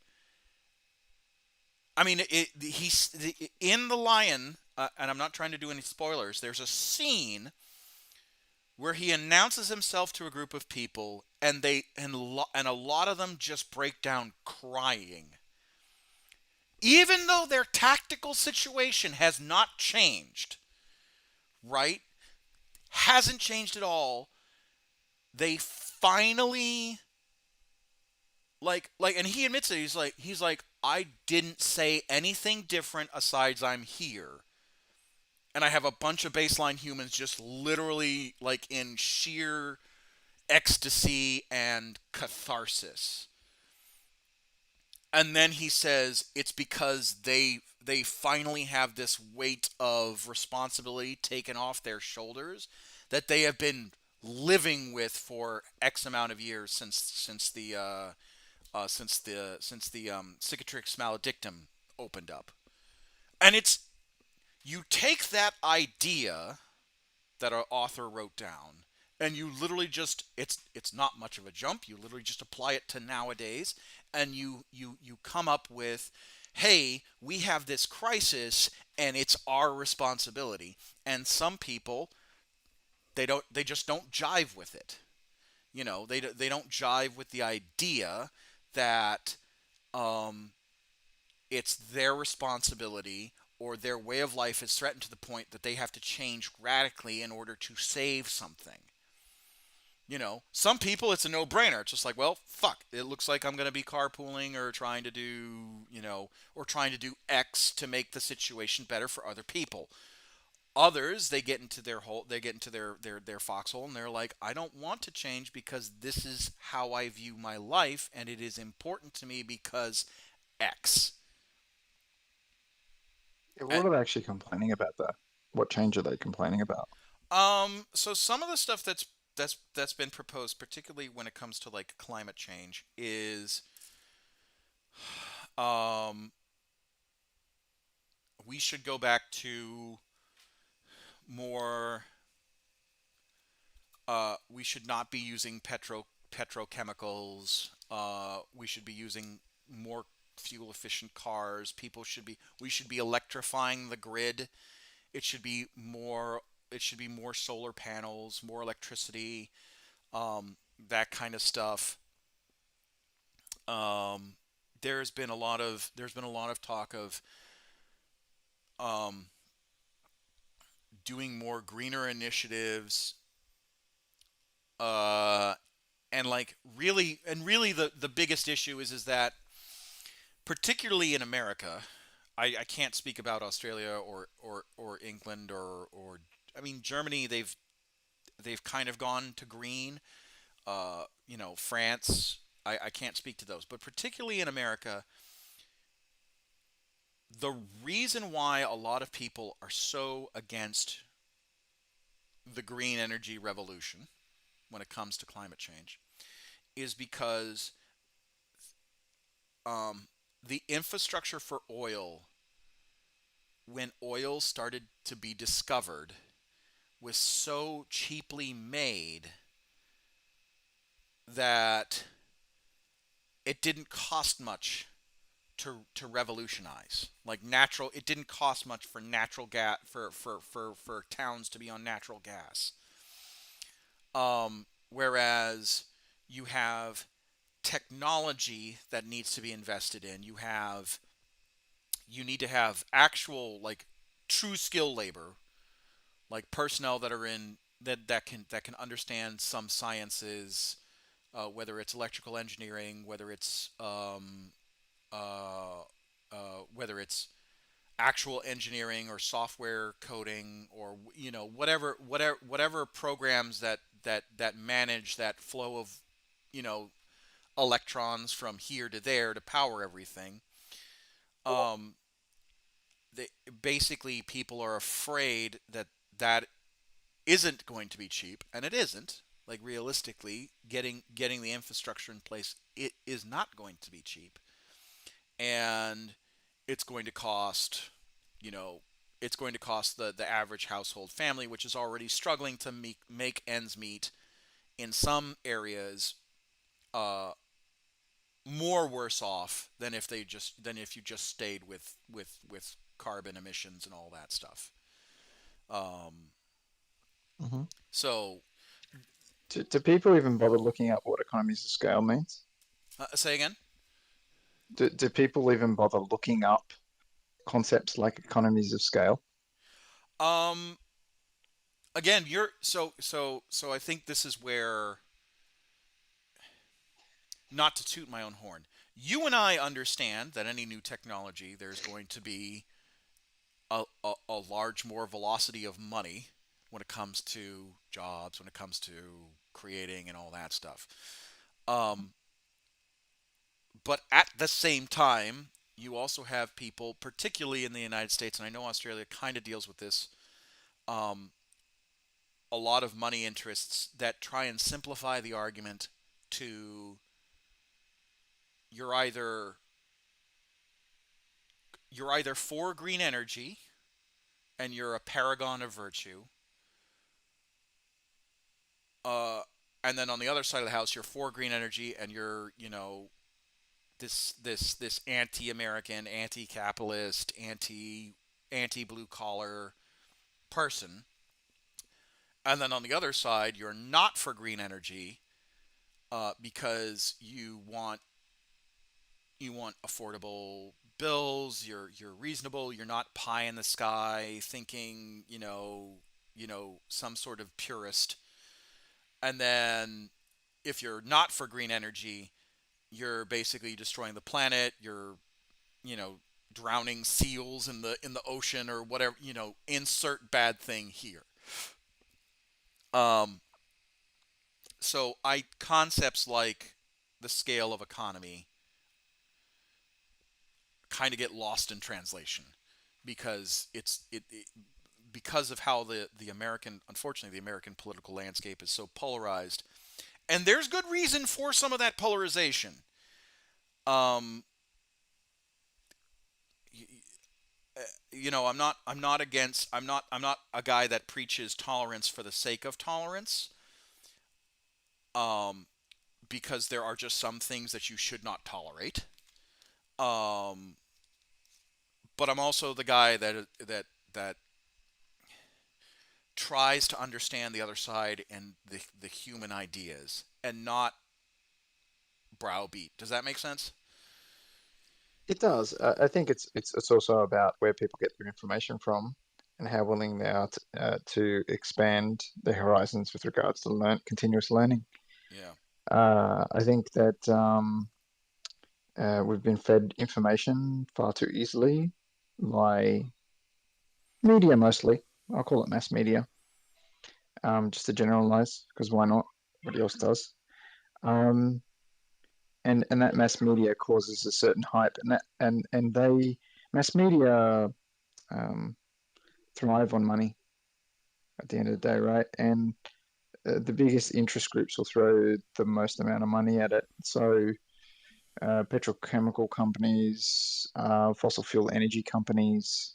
I mean, he's in the lion, and I'm not trying to do any spoilers. There's a scene where he announces himself to a group of people, and and a lot of them just break down crying, even though their tactical situation has not changed. Right? Hasn't changed at all. They finally and he admits it. He's like I didn't say anything different asides I'm here. And I have a bunch of baseline humans just literally in sheer ecstasy and catharsis. And then he says it's because they finally have this weight of responsibility taken off their shoulders that they have been living with for X amount of years since the Cicatrix Maledictum opened up. And it's you take that idea that our author wrote down and you literally just it's not much of a jump. You literally just apply it to nowadays and you come up with, hey, we have this crisis and it's our responsibility. And some people they just don't jive with it. They don't jive with the idea that um, it's their responsibility or their way of life is threatened to the point that they have to change radically in order to save something. Some people it's a no-brainer. It's just like, well, fuck. It looks like I'm going to be carpooling or trying to do X to make the situation better for other people. Others, they get into their foxhole and they're like, I don't want to change because this is how I view my life and it is important to me because X. Yeah, Uh, what are they actually complaining about, though? What change are they complaining about? so some of the stuff that's been proposed, particularly when it comes to like climate change, is um, we should go back to more. We should not be using petrochemicals. We should be using more fuel efficient cars. We should be electrifying the grid. It should be more. It should be more solar panels, more electricity, that kind of stuff. Um, there's been a lot of talk of um, doing more greener initiatives, uh, and like really the biggest issue is that particularly in America, I can't speak about Australia or England or I mean Germany. They've kind of gone to green. France. I can't speak to those, but particularly in America, the reason why a lot of people are so against the green energy revolution when it comes to climate change is because um, the infrastructure for oil, when oil started to be discovered, was so cheaply made that it didn't cost much to revolutionize. Like natural, it didn't cost much for natural gas for towns to be on natural gas. Whereas you have technology that needs to be invested in. You need to have actual like true skill labor, like personnel that are in that can understand some sciences, whether it's electrical engineering, whether it's actual engineering or software coding or whatever programs that manage that flow of you know electrons from here to there to power everything. Um, they, Basically, people are afraid that isn't going to be cheap, and it isn't. Like realistically, getting the infrastructure in place, it is not going to be cheap, and it's going to cost, you know, it's going to cost the average household family, which is already struggling to make ends meet in some areas, uh, more worse off than if you just stayed with carbon emissions and all that stuff. Um, Hmm. so Do people even bother looking up what economies of scale means? say again. Do people even bother looking up concepts like economies of scale? Um, Again, you're so I think this is where, not to toot my own horn, you and I understand that any new technology, there's going to be a large more velocity of money when it comes to jobs, when it comes to creating and all that stuff. Um, But at the same time, you also have people, particularly in the United States, and I know Australia kind of deals with this, um, a lot of money interests that try and simplify the argument to you're either you're either for green energy and you're a paragon of virtue, uh, and then on the other side of the house you're for green energy and you're this anti-American, anti-capitalist, anti blue collar person, and then on the other side you're not for green energy because you want affordable bills. You're reasonable. You're not pie in the sky thinking some sort of purist. And then if you're not for green energy, you're basically destroying the planet. You're you know drowning seals in the ocean or whatever. Insert bad thing here. Um, so I concepts like the scale of economy kind of get lost in translation because because of how the American, unfortunately, the American political landscape is so polarized, and there's good reason for some of that polarization. Um, I'm not against. I'm not a guy that preaches tolerance for the sake of tolerance. Um, because there are just some things that you should not tolerate. Um, but I'm also the guy that tries to understand the other side and the human ideas and not browbeat. Does that make sense? It does. I think it's also about where people get their information from and how willing they are to expand their horizons with regards to continuous learning. Yeah. I think that we've been fed information far too easily by media mostly. I'll call it mass media, just to generalize, because why not? Nobody else does. Um, and that mass media causes a certain hype, and they mass media um, thrive on money at the end of the day, right? And the biggest interest groups will throw the most amount of money at it. So petrochemical companies, fossil fuel energy companies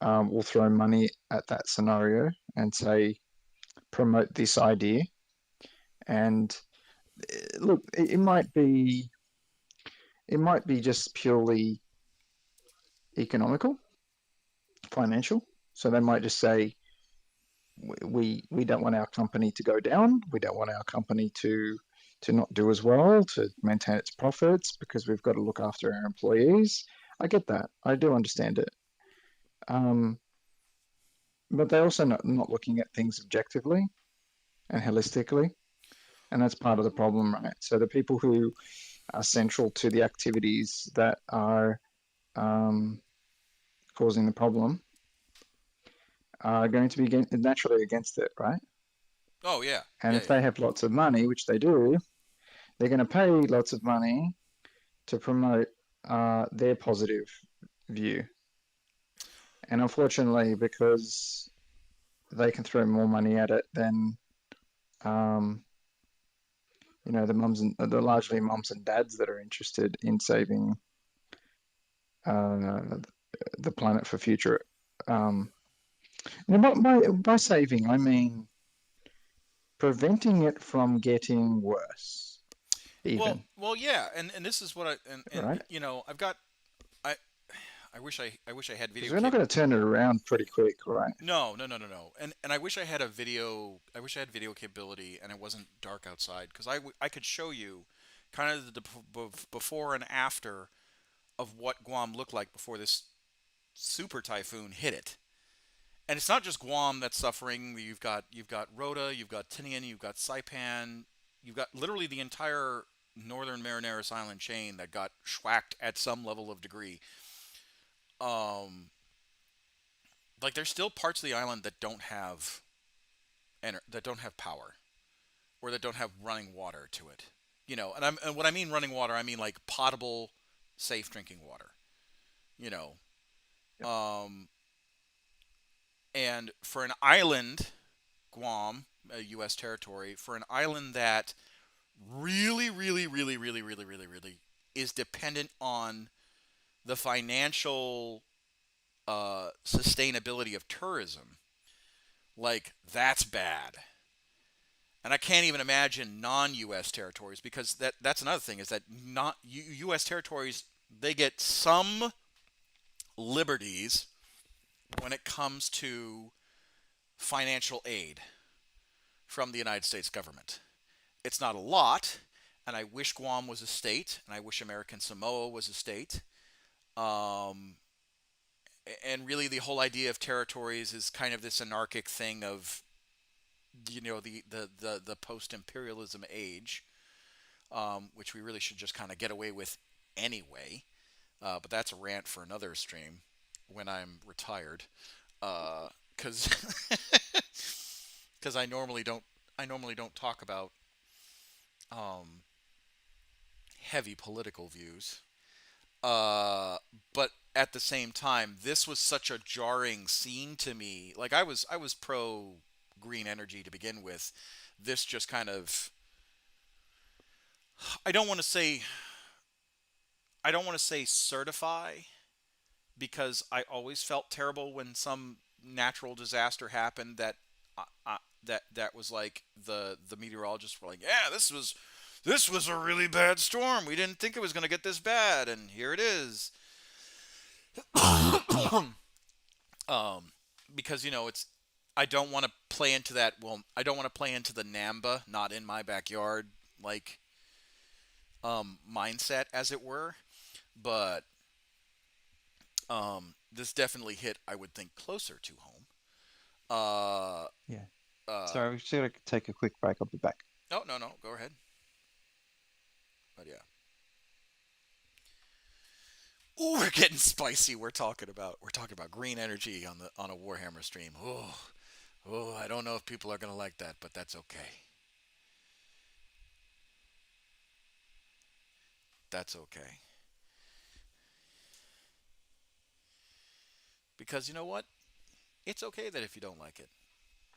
will throw money at that scenario and say promote this idea. And look, it might be just purely economical, financial. So they might just say we don't want our company to go down. We don't want our company to not do as well, to maintain its profits because we've got to look after our employees. I get that. I do understand it. Um, but they're also not looking at things objectively and holistically. And that's part of the problem, right? So the people who are central to the activities that are um, causing the problem are going to be naturally against it, right? Oh yeah. And Yeah. if Yeah. they have lots of money, which they do, they're going to pay lots of money to promote their positive view. And unfortunately, because they can throw more money at it than um, the largely mums and dads that are interested in saving uh, the planet for future. Um, by saving, I mean preventing it from getting worse, even, Well, yeah, and this is what and right? I've got I I wish I had Because video we're not cap. going to turn it around pretty quick, right? No, no, no, no, no. And I wish I had a video. I wish I had video capability and it wasn't dark outside because I could show you kind of the before and after of what Guam looked like before this super typhoon hit it. And it's not just Guam that's suffering. You've got Rota, you've got Tinian, you've got Saipan, you've got literally the entire northern Marianeris Island chain that got schwacked at some level of degree. Um, like there's still parts of the island that don't have power or that don't have running water to it. and when I mean running water, I mean like potable, safe drinking water. You know, Yep. and for an island, Guam, a U.S. territory, for an island that really, really, really, really, really, really, really is dependent on the financial sustainability of tourism, like that's bad. And I can't even imagine non-U.S. territories, because that's another thing, is that not U.S. territories, they get some liberties when it comes to financial aid from the United States government. It's not a lot, and I wish Guam was a state, and I wish American Samoa was a state. Um, and really, the whole idea of territories is kind of this anarchic thing of, the post-imperialism age, which we really should just kind of get away with anyway. But that's a rant for another stream when I'm retired, because because I normally don't talk about um, heavy political views. But at the same time, this was such a jarring scene to me. Like I was pro green energy to begin with. This just kind of, I don't want to say I don't want to say certify, because I always felt terrible when some natural disaster happened that was like the meteorologists were like, yeah, this was a really bad storm. We didn't think it was going to get this bad, and here it is. um, because it's I don't want to play into that. Well, I don't want to play into the Namba, not in my backyard, like mindset, as it were. But this definitely hit, I would think, closer to home. Uh, Yeah. uh, Sorry, we just gotta take a quick break. I'll be back. no, no, no. Go ahead. But yeah. Ooh, we're getting spicy. We're talking about green energy on a Warhammer stream. Oh, I don't know if people are gonna like that, but that's okay. That's okay. Because you know what? It's okay that if you don't like it.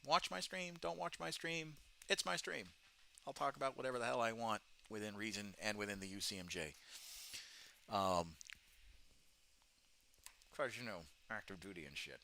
Watch my stream, don't watch my stream. It's my stream. I'll talk about whatever the hell I want within reason and within the UCMJ. Um, cause active duty and shit.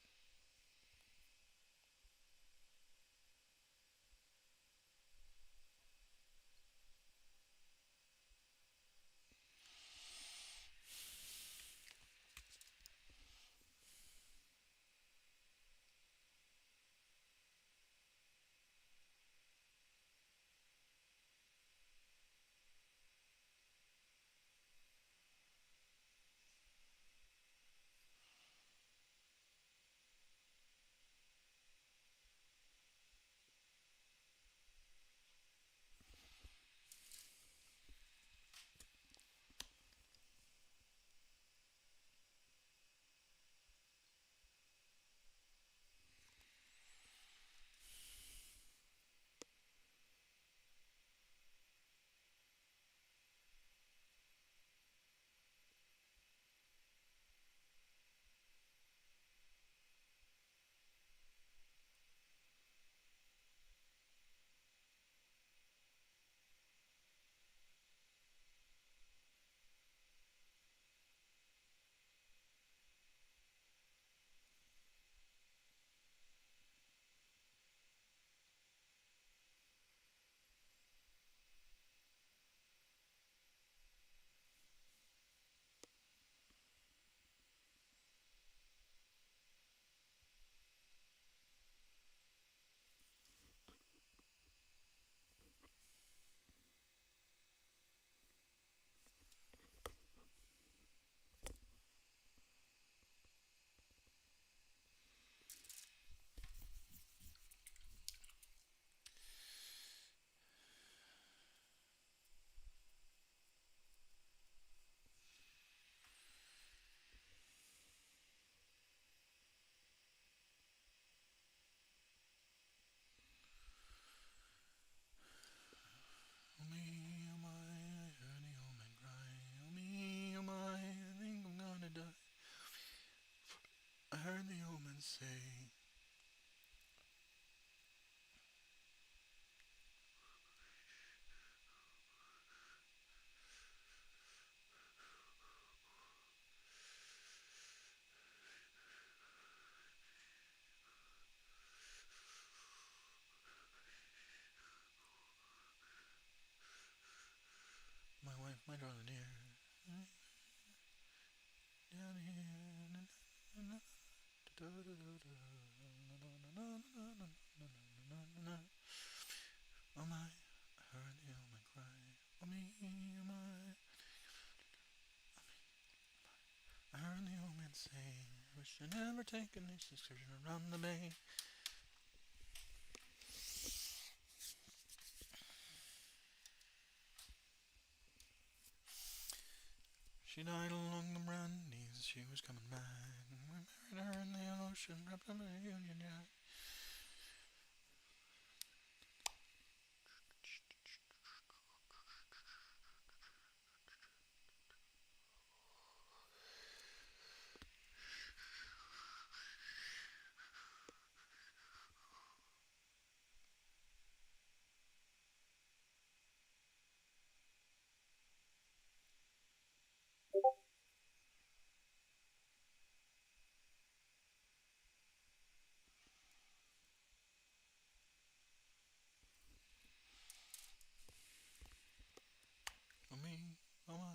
say. My wife, my darling dear. Down here. Oh my, I heard the old man cry. Oh me, oh my. I heard the old man say, wish I'd never taken this excursion around the bay. She died along the brandies, she was coming back. We buried her in the ocean, wrapped up in a Union Jack. Oh me, oh my.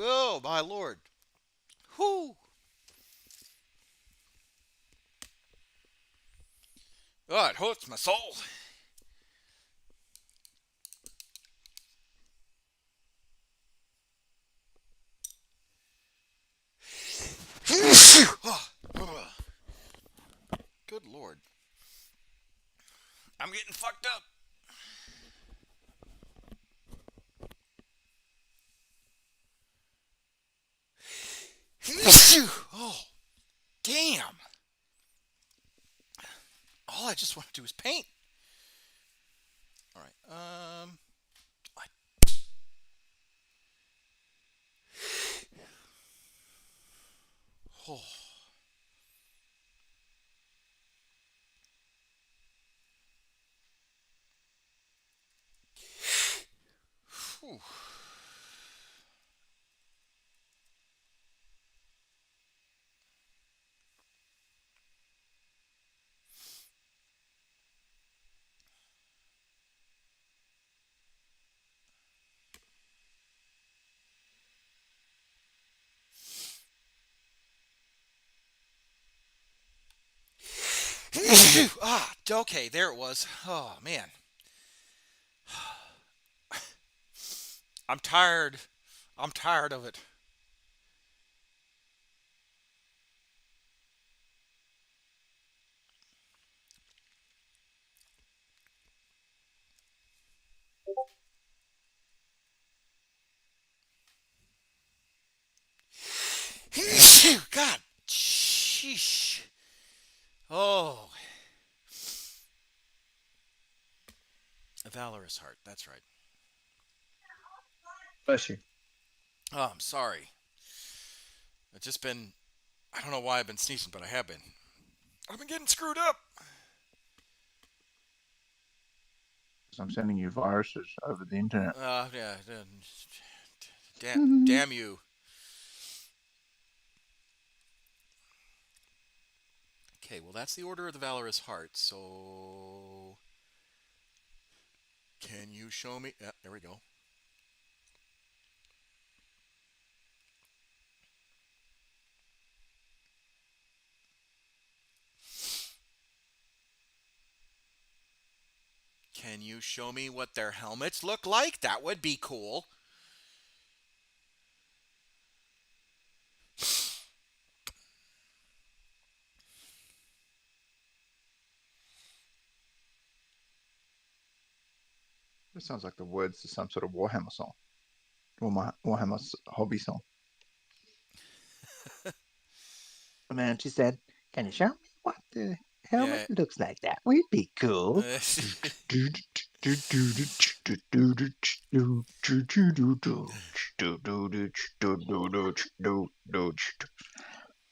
Oh my lord. Whoo. Oh, it hurts my soul. Good lord. I'm getting fucked up. Oh, damn. All I just want to do is paint. All right. Oh. Whew. Okay, there it was. Oh man, I'm tired. I'm tired of it. God, sheesh. Oh, a valorous heart. That's right. Bless you. Oh, I'm sorry. It's just been. I don't know why I've been sneezing, but I have been. I've been getting screwed up. I'm sending you viruses over the internet. Yeah. Damn you. Okay, well that's the Order of the Valorous Heart. So, can you show me? Yeah, there we go. Can you show me what their helmets look like? That would be cool. This sounds like the words to some sort of Warhammer song. Or my Warhammer hobby song. The man, she said, "Can you show me what the helmet Yeah. looks like? That would be cool."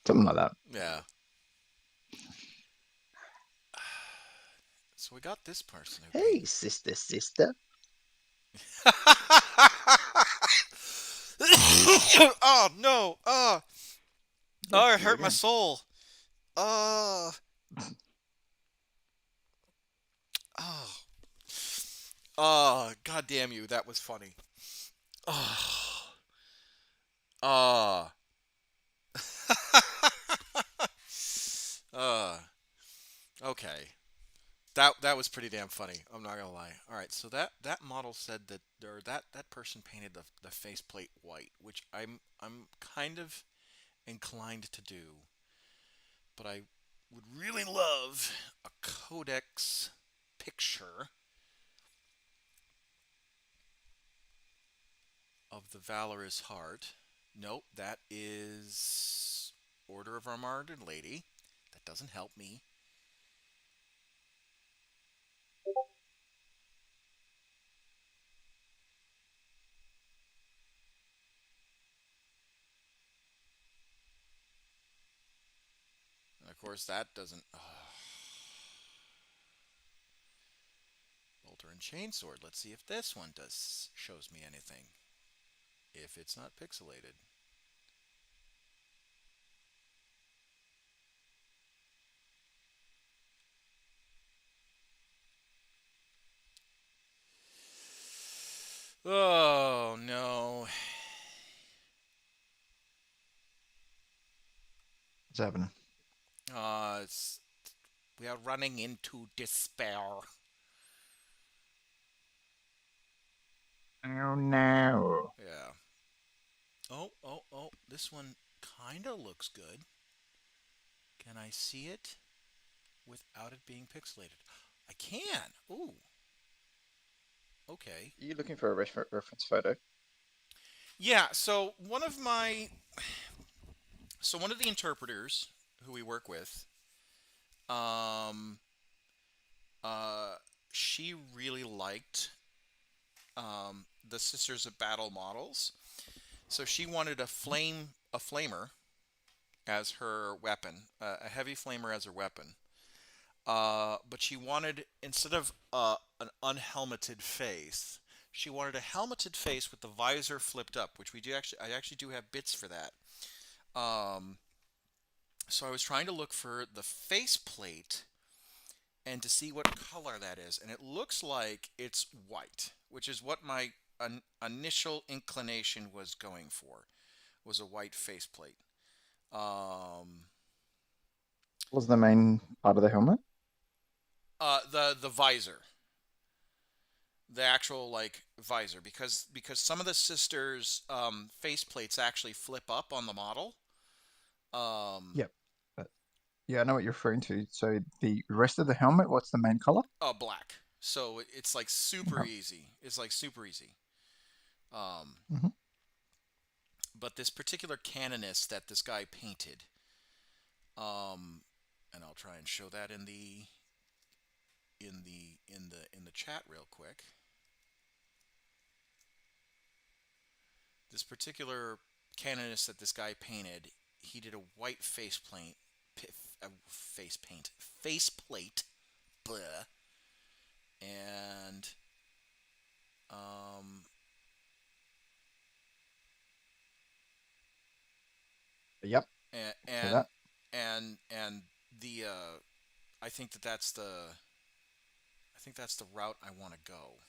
Something like that. Yeah. So we got this person who Hey, sister. Oh no! Oh, it hurt my Again. soul. Oh. Oh. Oh, god damn you, that was funny. Oh. Oh. uh. Okay. That was pretty damn funny. I'm not gonna lie. All right, so that model said that, or that person painted the faceplate white, which I'm kind of inclined to do, but I would really love a codex picture of the valorous heart. Nope, that is Order of Our Martyred Lady. That doesn't help me. And of course, that doesn't. Bolter and Chainsword. Let's see if this one shows me anything. If it's not pixelated. Oh no. What's happening? We are running into despair. Oh no. Yeah. Oh. This one kind of looks good. Can I see it without it being pixelated? I can. Ooh. Okay. Are you looking for a reference photo? Yeah, so one of the interpreters who we work with, um, she really liked the Sisters of Battle models. So she wanted a flamer as her weapon, a heavy flamer as her weapon. But she wanted, instead of an unhelmeted face, she wanted a helmeted face with the visor flipped up, which I actually do have bits for that. So I was trying to look for the faceplate and to see what color that is, and it looks like it's white, which is what my initial inclination was going for, was a white faceplate. What was the main part of the helmet? The visor, the actual like visor, because some of the sisters' faceplates actually flip up on the model. Yep. Yeah, I know what you're referring to. So the rest of the helmet, what's the main color? Black. So it's like super Okay. easy. It's like super easy. Um, hmm but this particular canoness that this guy painted, and I'll try and show that in the chat real quick. This particular canoness that this guy painted, he did a white faceplate, faceplate, bleh, and um, Yep. and So and that. and the I think that's the route I want to go,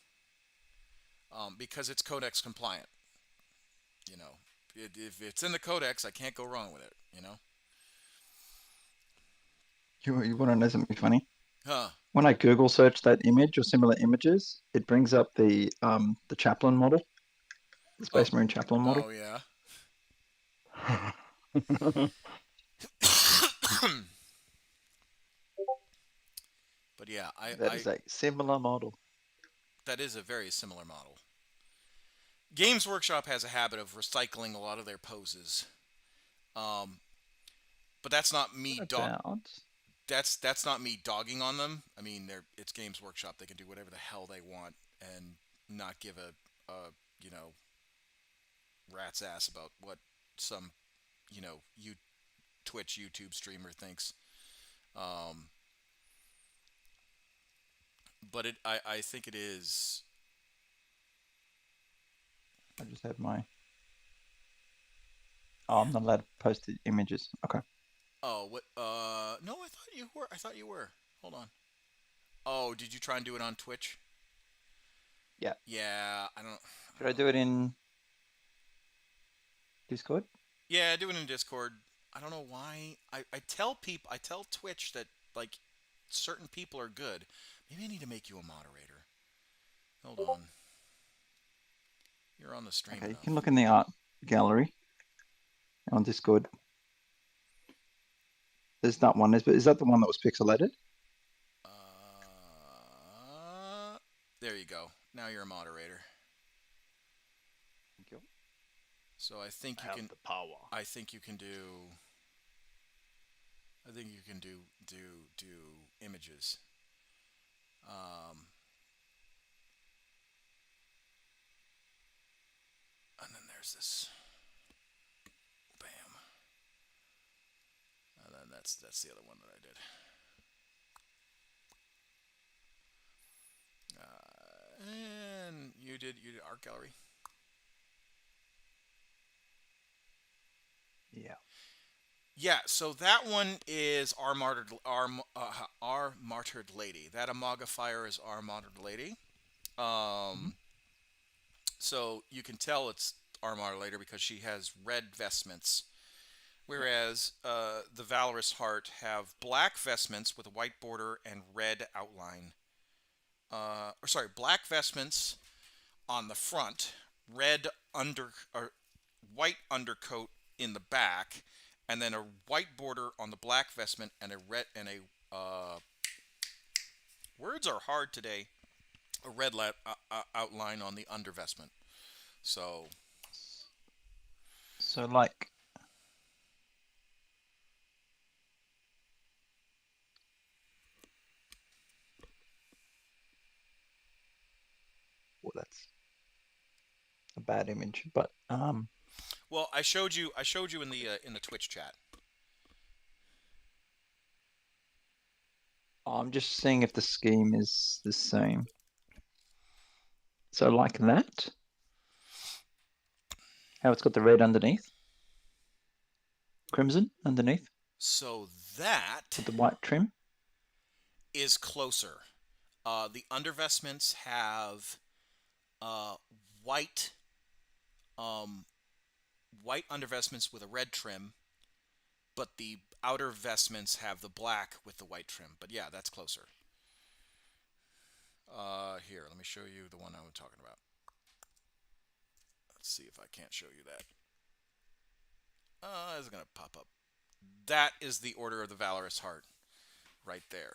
because it's codex compliant. You know, if it's in the codex, I can't go wrong with it. You know. You want to know something funny? Huh. When I Google search that image or similar images, it brings up the Chaplain model, the Oh. Space Marine Chaplain model. Oh yeah. But yeah, That is a similar model. that is a very similar model. Games Workshop has a habit of recycling a lot of their poses. Um, but that's not me About. that's not me dogging on them. I mean, it's Games Workshop. They can do whatever the hell they want and not give a you know rat's ass about what some you Twitch YouTube streamer thinks. Um, but I think it is. I just had my. Oh, I'm not allowed to post the images. Okay. Oh, what? No, I thought you were. I thought you were. Hold on. Oh, did you try and do it on Twitch? Yeah. Yeah, I don't. Should I do it in Discord? Yeah, do it in Discord. I don't know why. I tell people, I tell Twitch that like certain people are good. Maybe I need to make you a moderator. Hold on. You're on the stream. Okay, you enough. can look in the art gallery on Discord. There's that one. Is that the one that was pixelated? There you go. Now you're a moderator. Thank you. So I think you have can. the power. I think you can do. I think you can do images. And then there's this. Bam. And then that's the other one that I did. And you did art gallery. Yeah. Yeah, so that one is our martyred lady. That Amaga Fire is our martyred lady. So you can tell it's our martyred lady because she has red vestments, whereas the Valorous Heart have black vestments with a white border and red outline. Black vestments on the front, white undercoat in the back, and then a white border on the black vestment and a red and a words are hard today. A red outline on the undervestment. So like. Well, that's a bad image, but well, I showed you in the Twitch chat. I'm just seeing if the scheme is the same. So like that, how it's got the red underneath, crimson underneath. So that with the white trim is closer. The undervestments have white white undervestments with a red trim, but the outer vestments have the black with the white trim. But yeah, that's closer. Here, let me show you the one I was talking about. Let's see if I can't show you that. It's gonna pop up. That is the Order of the Valorous Heart, right there.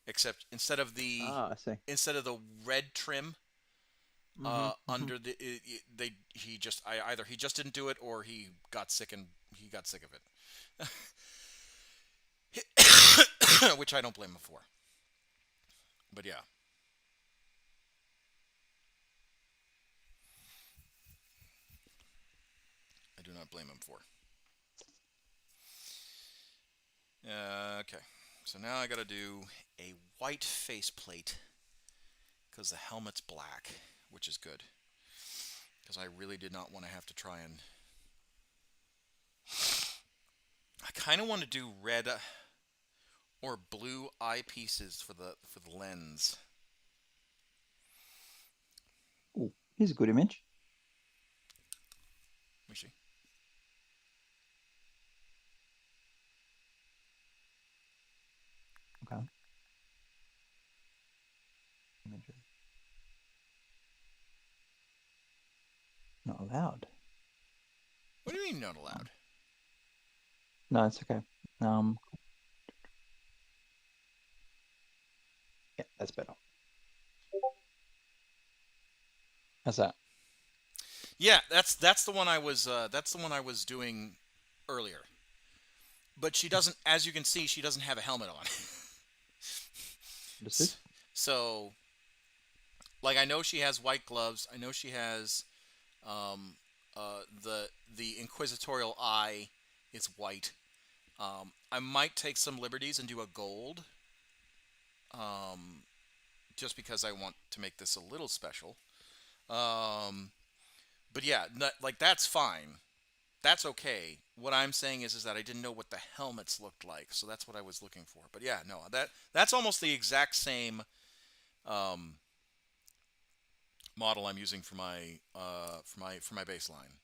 Except instead of the red trim, under the he either just didn't do it or he got sick of it, which I don't blame him for. But yeah. I do not blame him for. Okay, so now I gotta do a white faceplate because the helmet's black, which is good. Because I really did not want to have to try and... I kind of want to do red or blue eyepieces for the lens. Ooh, here's a good image. Let me see. Okay. Not allowed. What do you mean not allowed? No, it's okay. Yeah, that's better. How's that? Yeah, that's the one I was doing earlier. But she doesn't, as you can see, she doesn't have a helmet on. Understood. So, like, I know she has white gloves. I know she has the inquisitorial eye is white. I might take some liberties and do a gold, just because I want to make this a little special. But yeah, like that's fine. That's okay. What I'm saying is that I didn't know what the helmets looked like, so that's what I was looking for. But yeah, no, that's almost the exact same um, model I'm using for my baseline.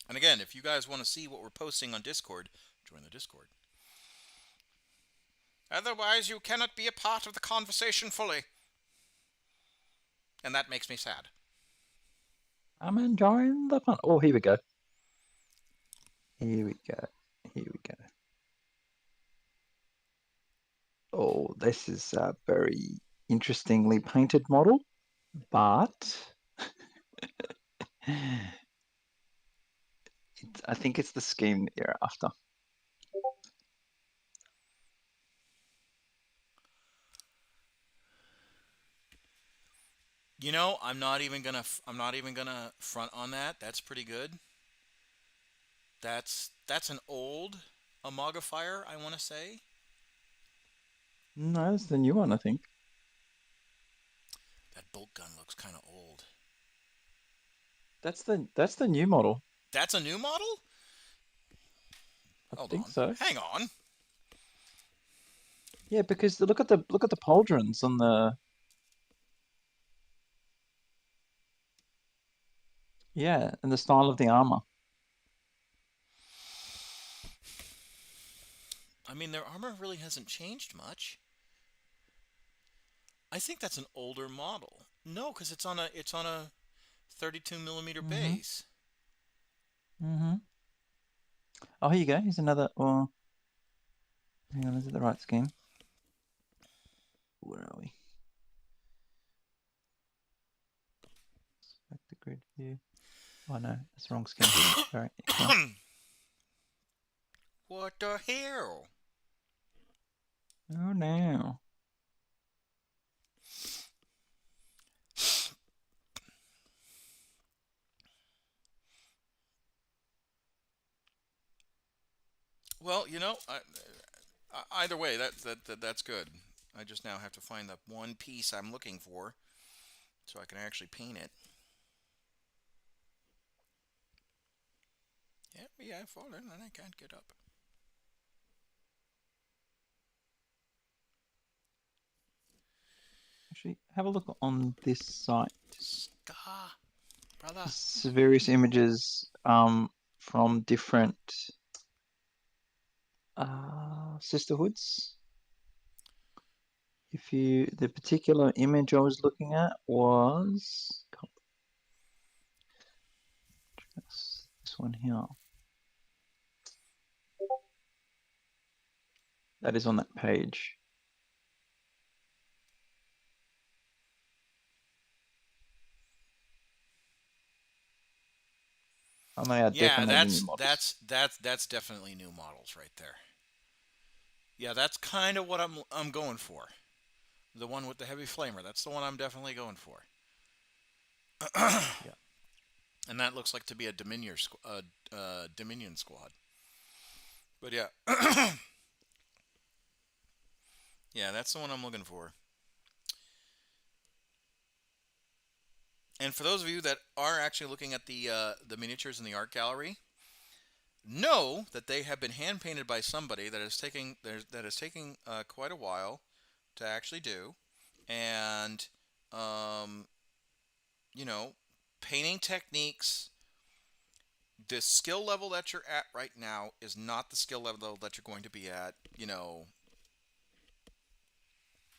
And again, if you guys want to see what we're posting on Discord, join the Discord. Otherwise, you cannot be a part of the conversation fully. And that makes me sad. I'm enjoying the fun. Oh, here we go. Here we go. Here we go. Oh, this is a very interestingly painted model, but I think it's the scheme that you're after. You know, I'm not even gonna front on that. That's pretty good. That's an old Amogafire, I want to say. No, it's the new one, I think. That bolt gun looks kind of old. That's the new model. That's a new model? I Hold think on. so. Hang on. Yeah, because look at the pauldrons on the. Yeah, and the style of the armor. I mean, their armor really hasn't changed much. I think that's an older model. No, because it's on a 32 millimeter base. Mm-hmm. Oh, here you go. Here's another. Oh, hang on. Is it the right scheme? Where are we? Select the grid view. Oh no, that's the wrong scheme. Sorry. What the hell? Oh no. Well, you know, either way, that's good. I just now have to find the one piece I'm looking for, so I can actually paint it. Yeah, I've fallen and I can't get up. Actually, have a look on this site. Scar, brother. There's various images from different sisterhoods. The particular image I was looking at was this one here. That is on that page. And they are definitely new models. That's definitely new models right there. Yeah, that's kind of what I'm going for. The one with the heavy flamer. That's the one I'm definitely going for. Yeah. And that looks like to be a Dominion squad. But yeah. Yeah, that's the one I'm looking for. And for those of you that are actually looking at the miniatures in the art gallery, know that they have been hand painted by somebody that is taking quite a while to actually do, and you know, painting techniques the skill level that you're at right now is not the skill level that you're going to be at,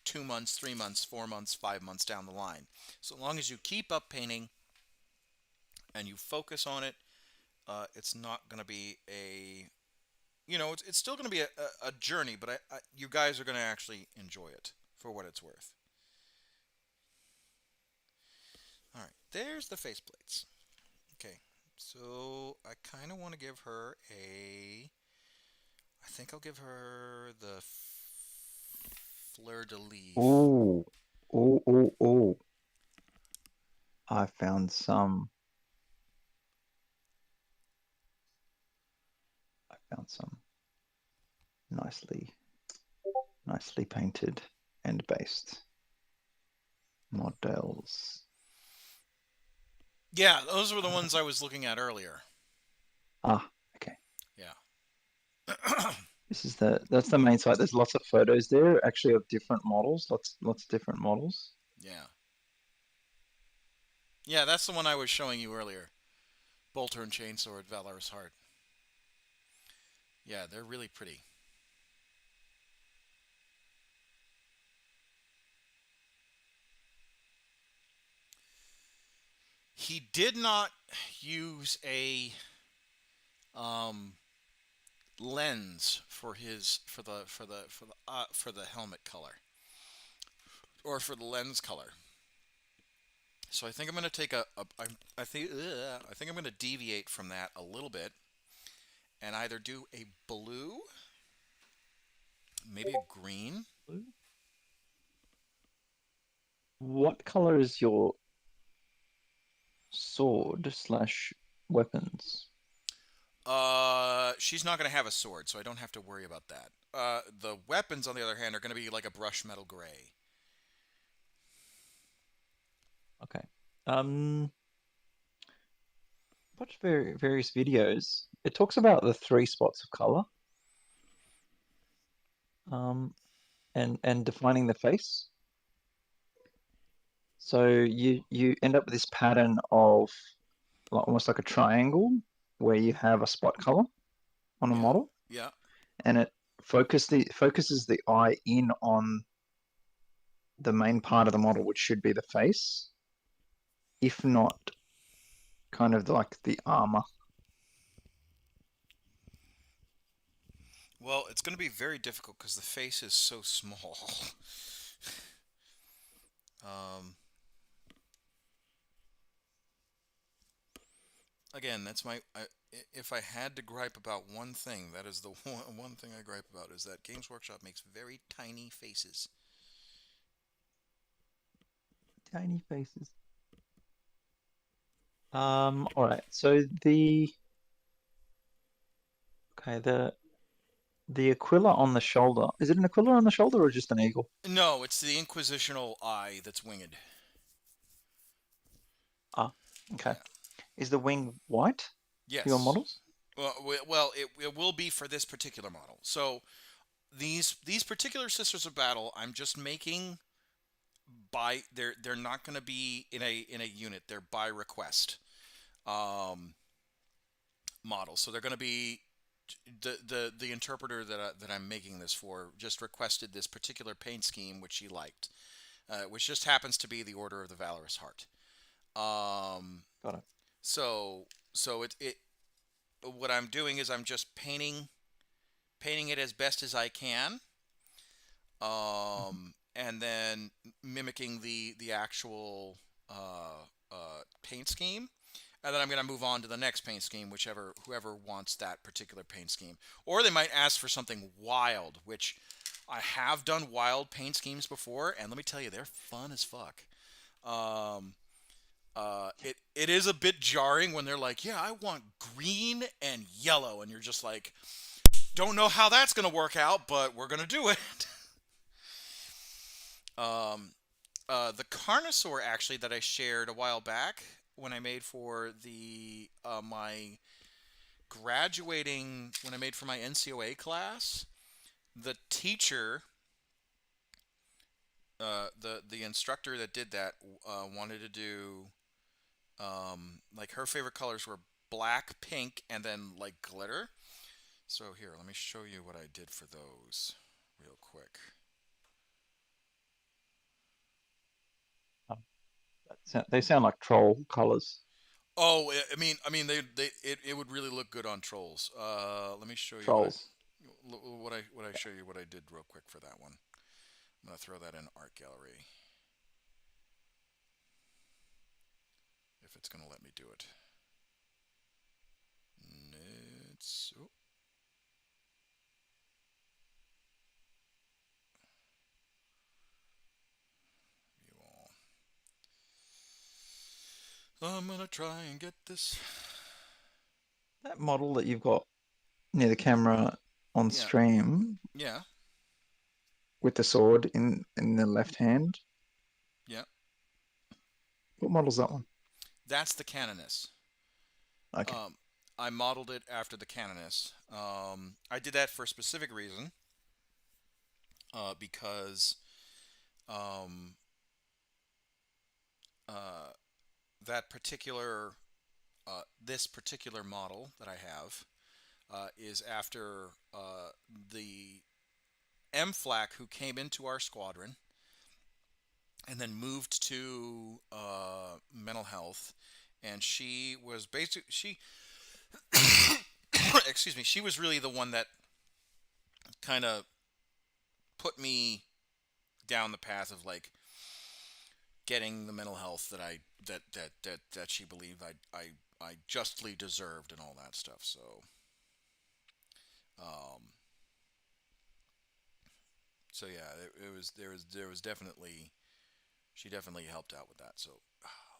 2 months, 3 months, 4 months, 5 months down the line. So long as you keep up painting and you focus on it, it's not going to be it's still going to be a journey, but you guys are going to actually enjoy it for what it's worth. All right, there's the faceplates. Okay, so I kind of want to give her I think I'll give her the fleur de lis. Ooh, ooh, ooh, ooh. I found some. nicely painted and based models. Yeah, those were the ones I was looking at earlier. Ah, okay. Yeah. That's the main site. There's lots of photos there, actually, of different models. Lots of different models. Yeah. Yeah, that's the one I was showing you earlier. Bolter and Chainsword, Valorous Heart. Yeah, they're really pretty. He did not use a lens for the helmet color or for the lens color. So I think I'm going to take I think I'm going to deviate from that a little bit and either do a blue, maybe a green. Blue? What color is your sword / weapons? She's not going to have a sword, so I don't have to worry about that. The weapons, on the other hand, are going to be like a brush metal gray. Okay. Watch various videos. It talks about the 3 spots of color. And defining the face. So you end up with this pattern of almost like a triangle where you have a spot color on a model, Yeah. and it focuses the eye in on the main part of the model, which should be the face, if not kind of like the armor. Well, it's going to be very difficult because the face is so small. Again, that's if I had to gripe about one thing, that is the one thing I gripe about is that Games Workshop makes very tiny faces. Tiny faces. All right. So the Aquila on the shoulder. Is it an Aquila on the shoulder or just an eagle? No, it's the Inquisitional eye that's winged. Ah, okay. Yeah. Is the wing white Yes. for your models? Well, it will be for this particular model. So these particular Sisters of Battle, I'm just making they're not going to be in a unit. They're by request models. So they're going to be the interpreter that I'm making this for just requested this particular paint scheme which she liked, which just happens to be the Order of the Valorous Heart. Got it. So it what I'm doing is I'm just painting it as best as I can, and then mimicking the actual paint scheme, and then I'm going to move on to the next paint scheme, whoever wants that particular paint scheme, or they might ask for something wild, which I have done wild paint schemes before, and let me tell you, they're fun as fuck. It is a bit jarring when they're like, yeah, I want green and yellow, and you're just like, don't know how that's gonna work out, but we're gonna do it. The Carnosaur actually that I shared a while back when I made for the my graduating when I made for my NCOA class, the teacher. The instructor that did that wanted to do like her favorite colors were black, pink, and then like glitter. So here, let me show you what I did for those real quick. They sound like troll colors. Oh, it would really look good on trolls. Let me show you Trolls. what I show you what I did real quick for that one. I'm gonna throw that in art gallery if it's gonna let me do it. It's oh. You all. I'm gonna try and get this. That model that you've got near the camera on Yeah, stream yeah, with the sword in the left hand. yeah. What model's that one? That's the Canoness. Okay. I modeled it after the Canoness. I did that for a specific reason. Because um, uh, that particular this particular model that I have is after the MFLAC who came into our squadron and then moved to mental health, and she was she excuse me, she was really the one that kind of put me down the path of like getting the mental health that that she believed I justly deserved and all that stuff. So um so yeah, there was definitely, she definitely helped out with that. So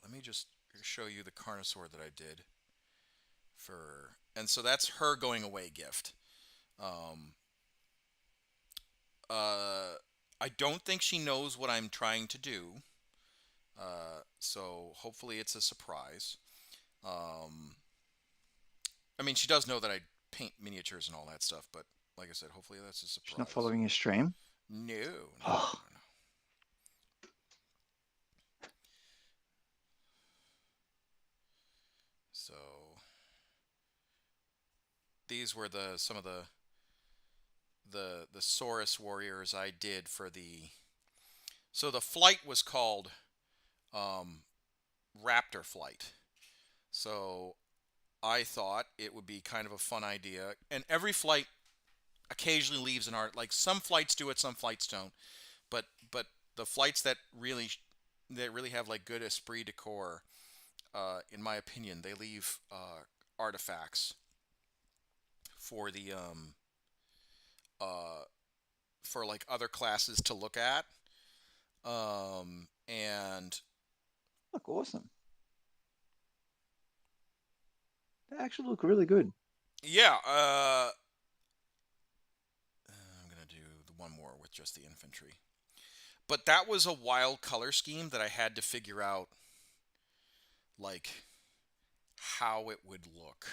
let me just show you the Carnosaur that I did for, and so that's her going away gift. Um I don't think she knows what I'm trying to do. So hopefully it's a surprise. Um, I mean, she does know that I paint miniatures and all that stuff, but like I said, hopefully that's a She's not surprise. following your stream. No, no, no, Oh, no. So these were some of the Saurus warriors I did for the. So the flight was called um, Raptor Flight. So I thought it would be kind of a fun idea, and every flight occasionally leaves an art. Like some flights do it, some flights don't. But the flights that really have like good esprit de corps, in my opinion, they leave artifacts for the uh, for like other classes to look at. And look awesome. They actually look really good. yeah, I'm gonna do the one more with just the infantry. But that was a wild color scheme that I had to figure out, like how it would look.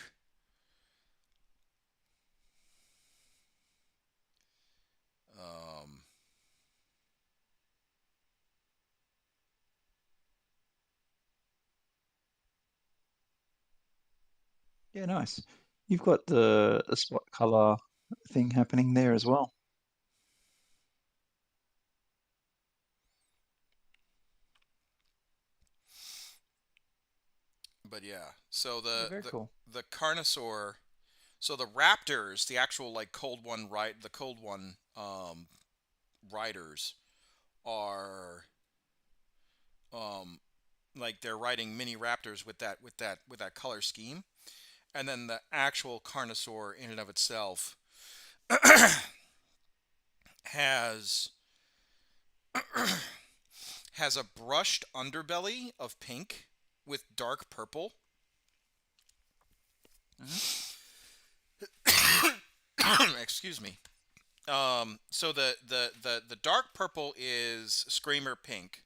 Um, Yeah, nice. You've got the spot color thing happening there as well. but yeah, so Yeah, very cool. the Carnosaur, so the Raptors, the actual like Cold One, right? The Cold One riders are um like they're riding mini Raptors with that color scheme, and then the actual Carnosaur in and of itself has has a brushed underbelly of pink with dark purple. Excuse me. So the dark purple is Screamer pink,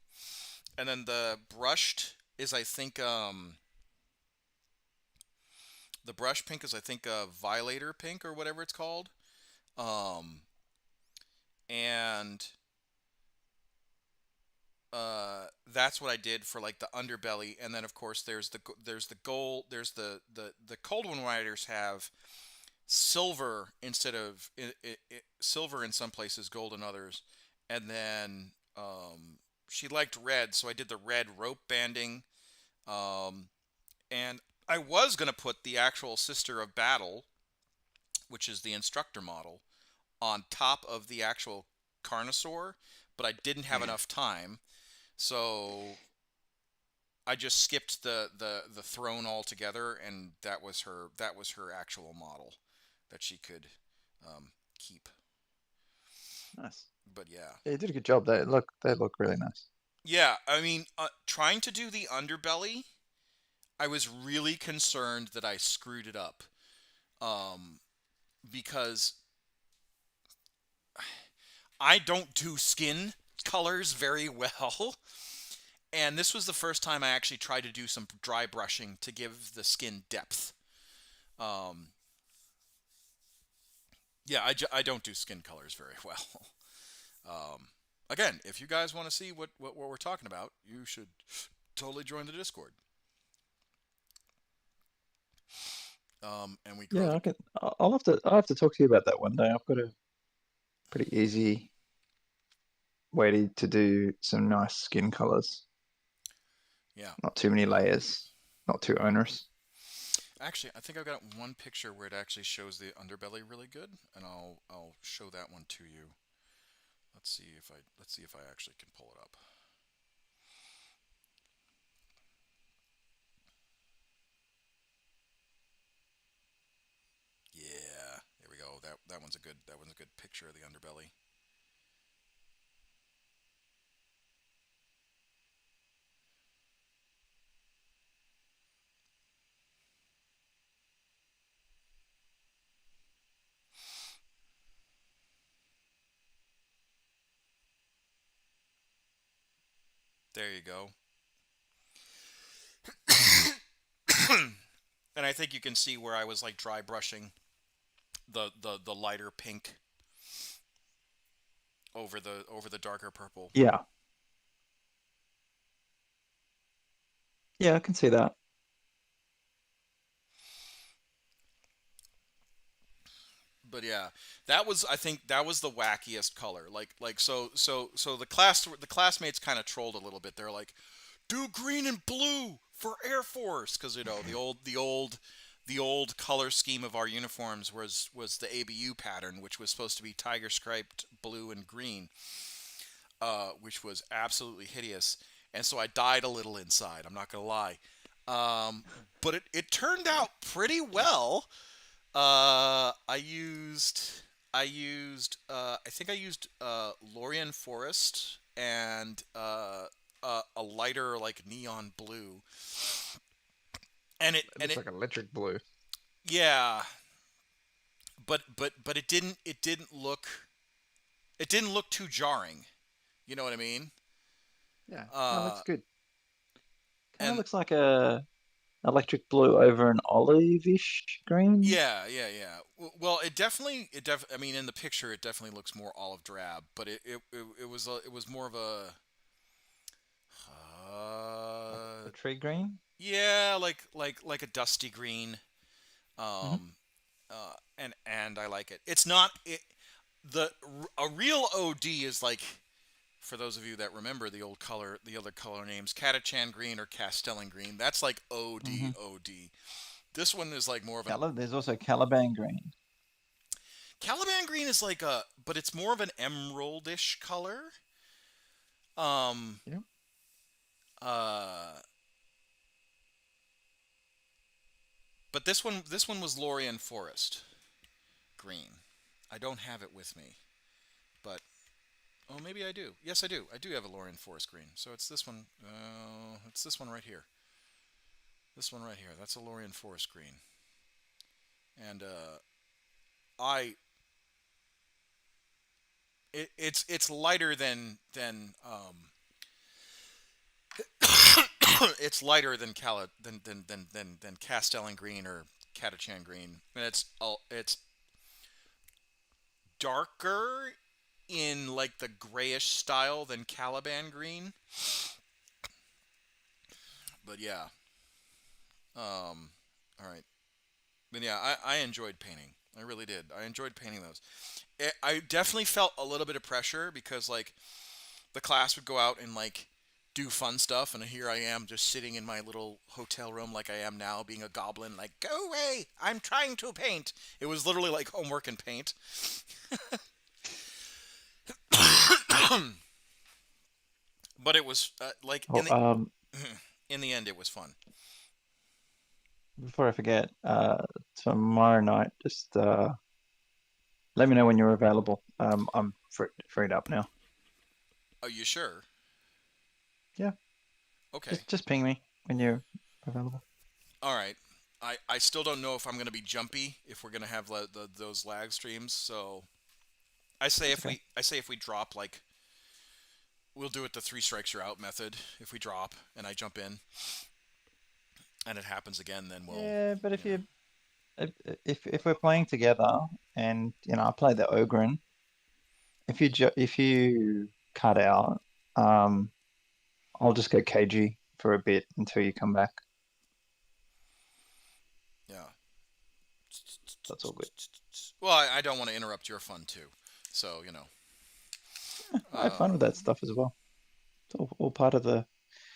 and then the brushed is I think the brush pink is I think Violator pink or whatever it's called. Um, and that's what I did for like the underbelly, and then of course there's the gold, there's the cold one riders have silver instead of silver in some places, gold in others, and then she liked red, so I did the red rope banding, um, and I was gonna put the actual Sister of Battle, which is the instructor model, on top of the actual Carnosaur, but I didn't have enough time, so I just skipped the throne altogether, and that was her actual model that she could keep. Nice. But yeah, Yeah, you did a good job. They look really nice. yeah. I mean, trying to do the underbelly, I was really concerned that I screwed it up, um, because I don't do skin colors very well. And this was the first time I actually tried to do some dry brushing to give the skin depth. Um, yeah, I don't do skin colors very well. Again, if you guys want to see what we're talking about, you should totally join the Discord. And we grow Yeah, the. I can. I'll have to talk to you about that one day. I've got a pretty easy way to do some nice skin colors. Yeah. Not too many layers, not too onerous. Actually, I think I've got one picture where it actually shows the underbelly really good, and I'll show that one to you. Let's see if I actually can pull it up. Yeah, there we go. That one's a good picture of the underbelly. There you go. And I think you can see where I was like dry brushing the lighter pink over the darker purple. Yeah, yeah, I can see that. But yeah, I think that was the wackiest color. So the classmates kind of trolled a little bit. They're like, "Do green and blue for Air Force," because you know the old color scheme of our uniforms was the ABU pattern, which was supposed to be tiger striped blue and green, which was absolutely hideous. And so I died a little inside. I'm not gonna lie, but it turned out pretty well. I think I used Lorien Forest and a lighter like neon blue, and It looks like electric blue. yeah, but it didn't look too jarring. You know what I mean? Yeah, that Uh, looks good. Kind of and looks like a electric blue over an olive-ish green. Well, I mean, in the picture, it definitely looks more olive drab, but it was more of a Like uh, a tree green. yeah, like a dusty green. Hmm. Um, and I like it. It's not it the A real OD is like, for those of you that remember the other color names, Catachan green or Castellan green. That's like Hmm. OD. This one is like more of an There's also Caliban green. Caliban green is like but it's more of an emeraldish color. Um, Yeah. uh, but this one was Lorien Forest green. I don't have it with me, but oh, maybe I do. Yes, I do. I do have a Lorien Forest green. So it's this one. It's this one right here. This one right here. That's a Lorien Forest green, and I it's lighter it's lighter than than Castellan green or Catachan green, and it's darker in like the grayish style than Caliban green. But yeah. All right. But yeah, I enjoyed painting. I really did. I enjoyed painting those. I definitely felt a little bit of pressure because like the class would go out and like do fun stuff, and here I am just sitting in my little hotel room like I am now, being a goblin. Like, go away! I'm trying to paint. It was literally like homework and paint. But it was like Oh, in the end, it was fun. before I forget, tomorrow night, just let me know when you're available. I'm freed up now. Are you sure? Yeah, Okay. just ping me when you're available. All right. I still don't know if I'm gonna be jumpy if we're gonna have those lag streams. So That's okay. I say if we drop like we'll do it the three strikes you're out method. If we drop and I jump in and it happens again, then we'll Yeah, but you know. if we're playing together and I play the Ogren, if you cut out, um, I'll just go KG for a bit until you come back. Yeah. That's all good. Well, I don't want to interrupt your fun too. So you know. I have fun with Um, that stuff as well. It's all part of the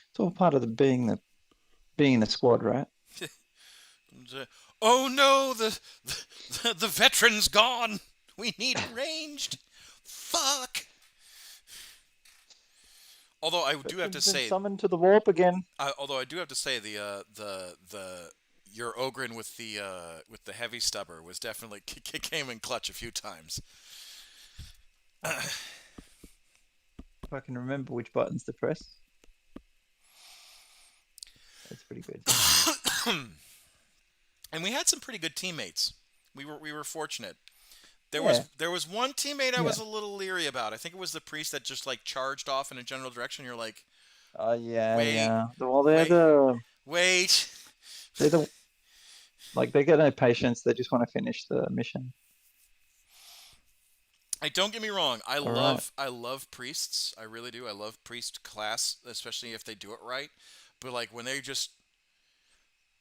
it's all part of being in the squad, right? oh no, the veteran's gone. We need ranged. Fuck. Although I do have to Veteran's been say, summoned to the warp again. although I do have to say the your Ogren with the heavy stubber was definitely came in clutch a few times. If I can remember which buttons to press, that's pretty good. And we had some pretty good teammates. We were fortunate. Yeah, There was one teammate I yeah. was a little leery about. I think it was the priest that just like charged off in a general direction. You're like, Yeah, wait, yeah. Well, they're wait, the wait. they're the like they get no patience. They just want to finish the mission. Don't get me wrong. All right. I love priests. I really do. I love priest class, especially if they do it right. But like when they just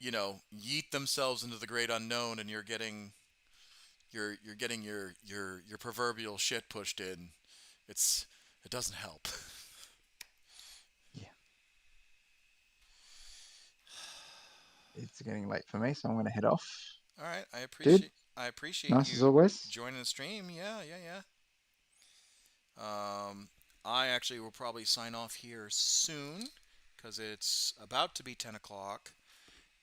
yeet themselves into the great unknown, and you're getting your proverbial shit pushed in. It doesn't help. Yeah, it's getting late for me, so I'm going to head off. All right, Dude, I appreciate nice as you always. joining the stream. Yeah, yeah, yeah. I actually will probably sign off here soon because it's about to be 10 o'clock,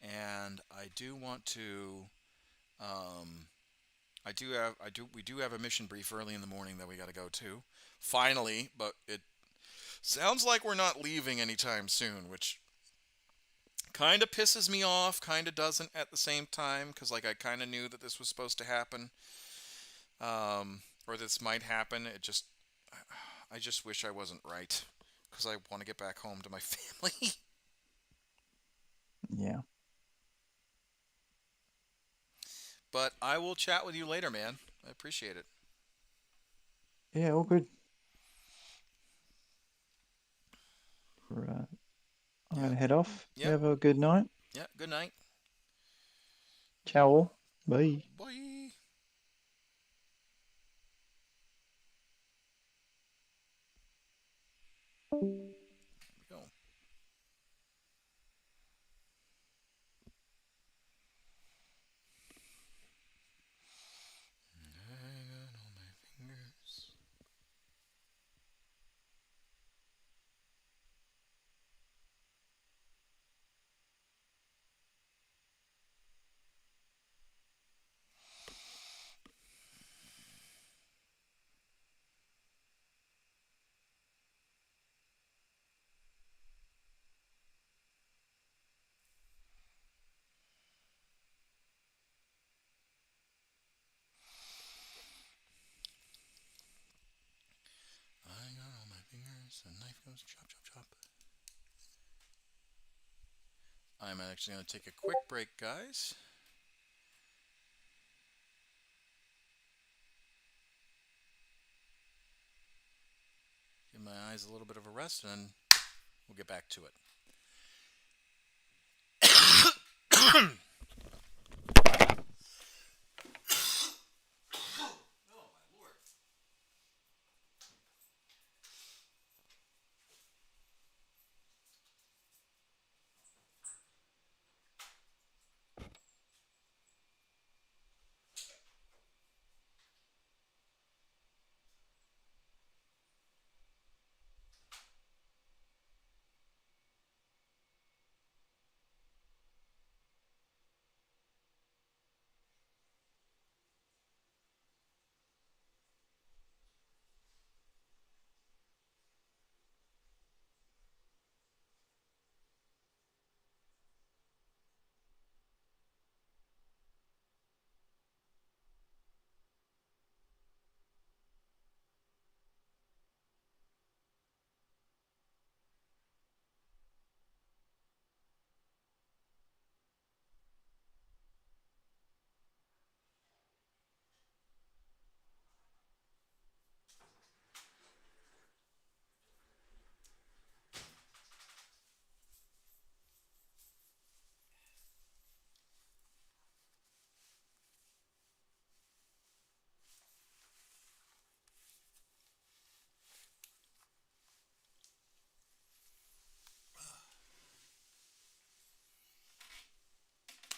and I do want to. Um, we do have a mission brief early in the morning that we got to go to. Finally, but it sounds like we're not leaving anytime soon, which kind of pisses me off, kind of doesn't at the same time, because like I kind of knew that this was supposed to happen, or this might happen. I just wish I wasn't right, because I want to get back home to my family. Yeah. But I will chat with you later, man. I appreciate it. Yeah, all good. Right. I'm Yeah. going to head off. You Yep. have a good night. Yeah. Good night. Ciao all. Bye. Bye. There we go. Hang on all my fingers. Hang on all my fingers. The knife goes chop, chop, chop. I'm actually going to take a quick break, guys. eyes a little bit of a rest, and we'll get back to it.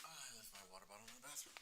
I left my water bottle in the bathroom.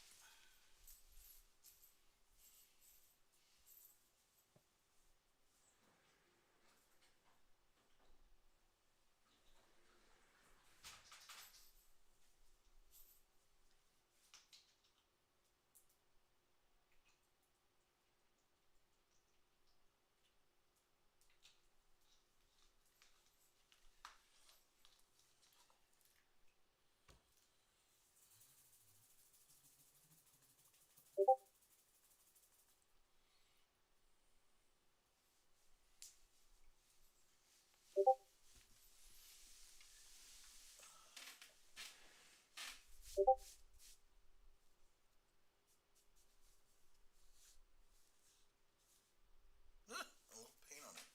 A little paint on it.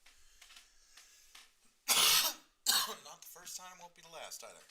Not the first time, won't be the last either.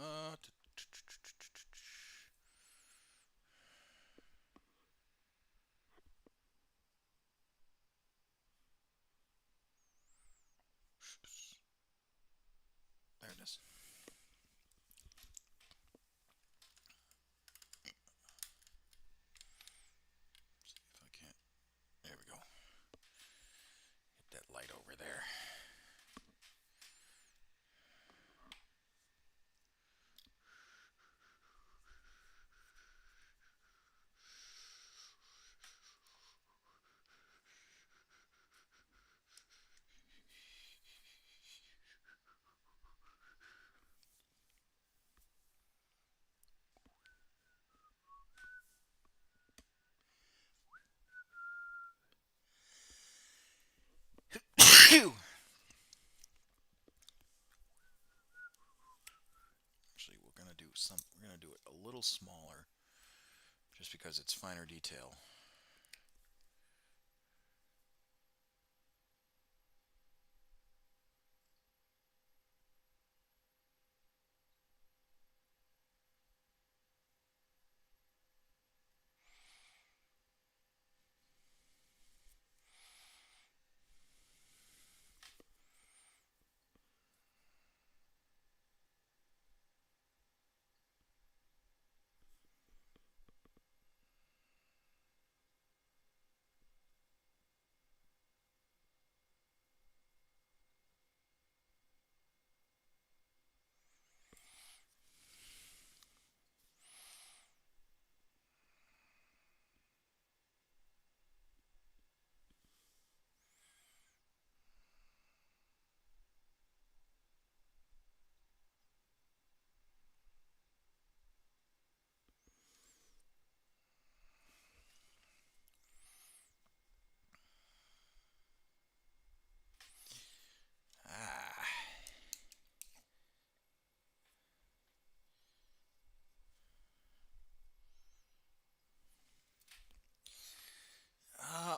Alright, there it is. See if I can't. There we go. Get that light over there. Phew! Actually, we're gonna do it a little smaller just because it's finer detail.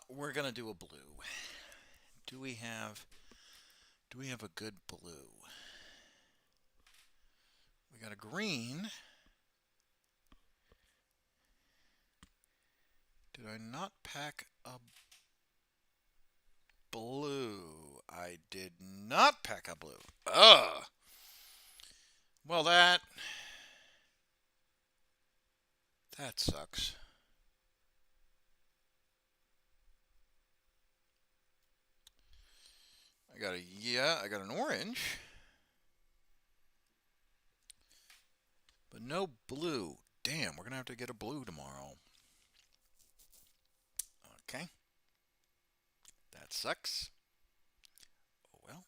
We're gonna do a blue. Do we have a good blue? We got a green. Did I not pack a blue? I did not pack a blue. Ugh. Well, that sucks. I got an orange. But no blue. Damn, we're going to have to get a blue tomorrow. Okay. That sucks. Oh well.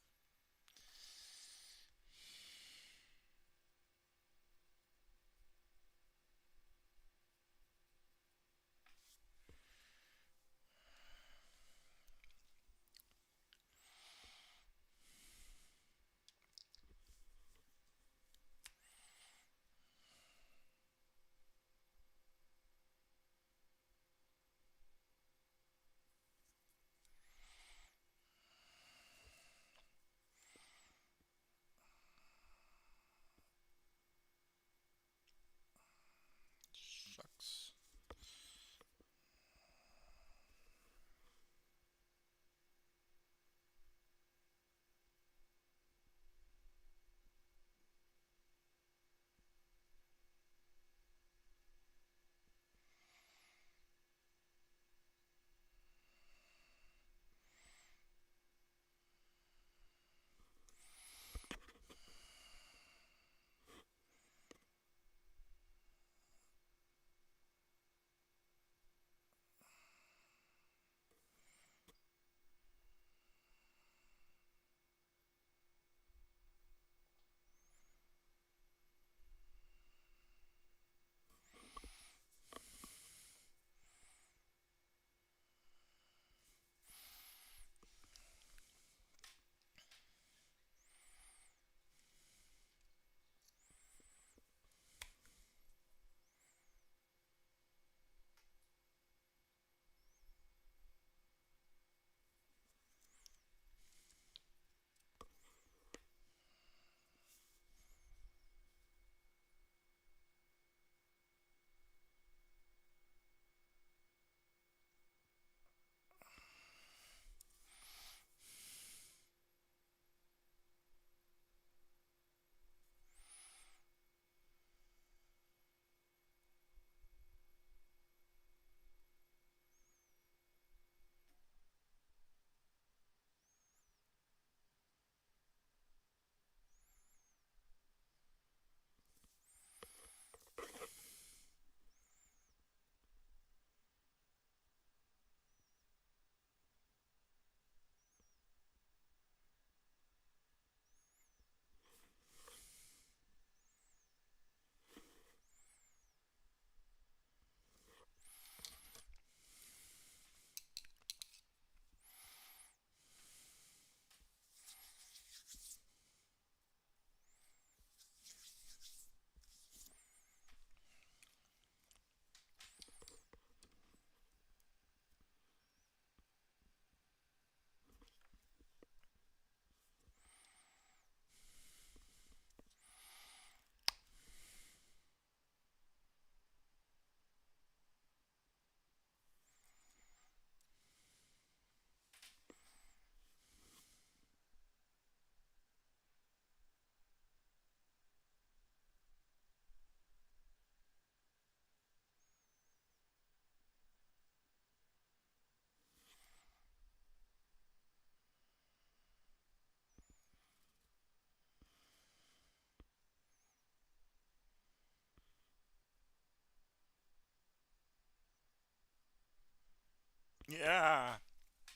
Yeah.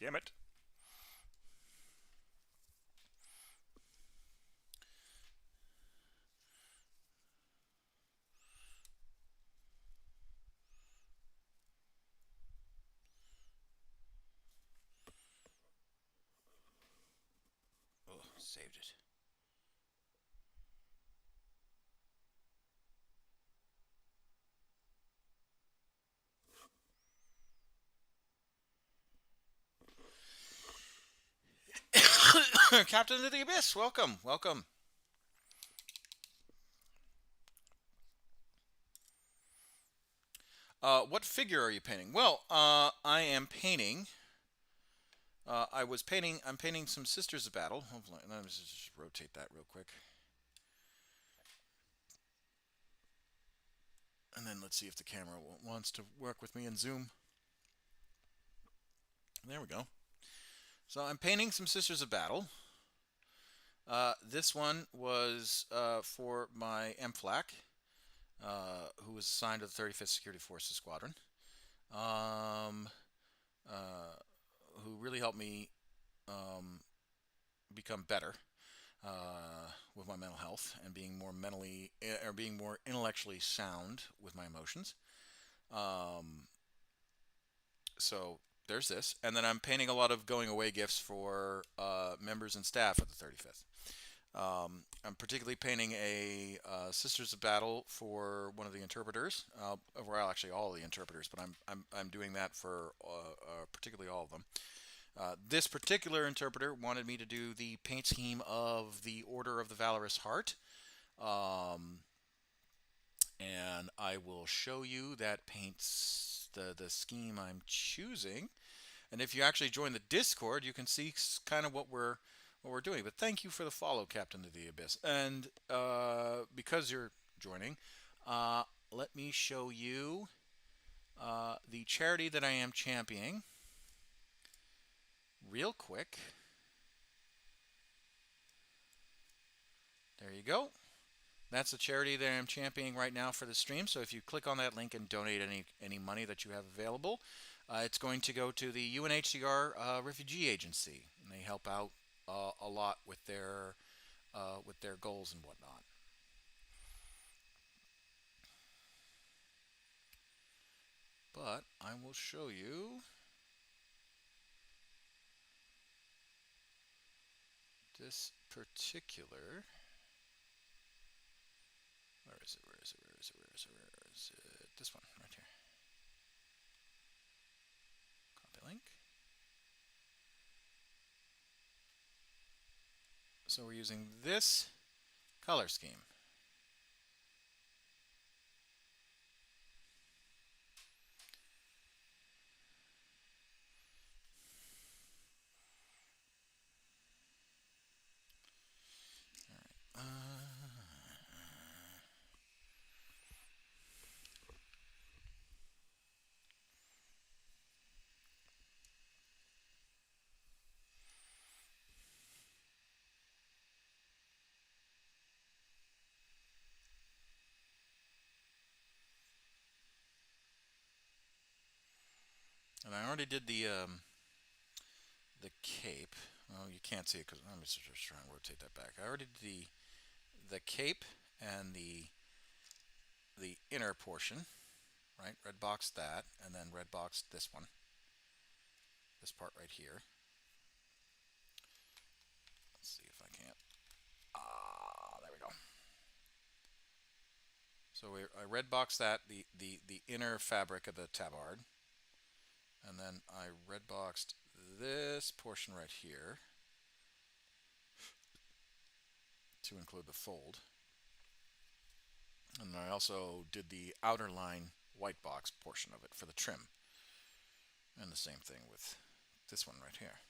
Damn it. Oh, saved it. Captain of the Abyss, welcome, welcome. What figure are you painting? Well, I am painting. I'm painting some Sisters of Battle. Hopefully, let me just rotate that real quick. And then let's see if the camera wants to work with me in Zoom. There we go. So I'm painting some Sisters of Battle. This one was for my MFLAC, who was assigned to the 35th Security Forces Squadron, who really helped me become better with my mental health and being more intellectually sound with my emotions. So there's this, and then I'm painting a lot of going away gifts for members and staff of the 35th. I'm particularly painting a Sisters of Battle for one of the interpreters. Well, actually all of the interpreters, but I'm doing that for particularly all of them. This particular interpreter wanted me to do the paint scheme of the Order of the Valorous Heart. And I will show you that paints the scheme I'm choosing. And if you actually join the Discord, you can see kind of what we're doing. But thank you for the follow, Captain of the Abyss. And because you're joining, let me show you the charity that I am championing real quick. There you go. That's the charity that I'm championing right now for the stream. So if you click on that link and donate any money that you have available, it's going to go to the UNHCR Refugee Agency, and they help out a lot with their goals and whatnot. But I will show you this particular. Where is it? Where is it? Where is it? Where is it? Where is it? This one right here. Copy link. So we're using this color scheme. All right. And I already did the cape. Well, you can't see it because I'm just trying to rotate that back. I already did the cape and the inner portion, right? Red boxed that, and then red boxed this one. This part right here. Let's see if I can't. There we go. So I red boxed that, the inner fabric of the tabard. And then I red boxed this portion right here to include the fold. And I also did the outer line white box portion of it for the trim. And the same thing with this one right here.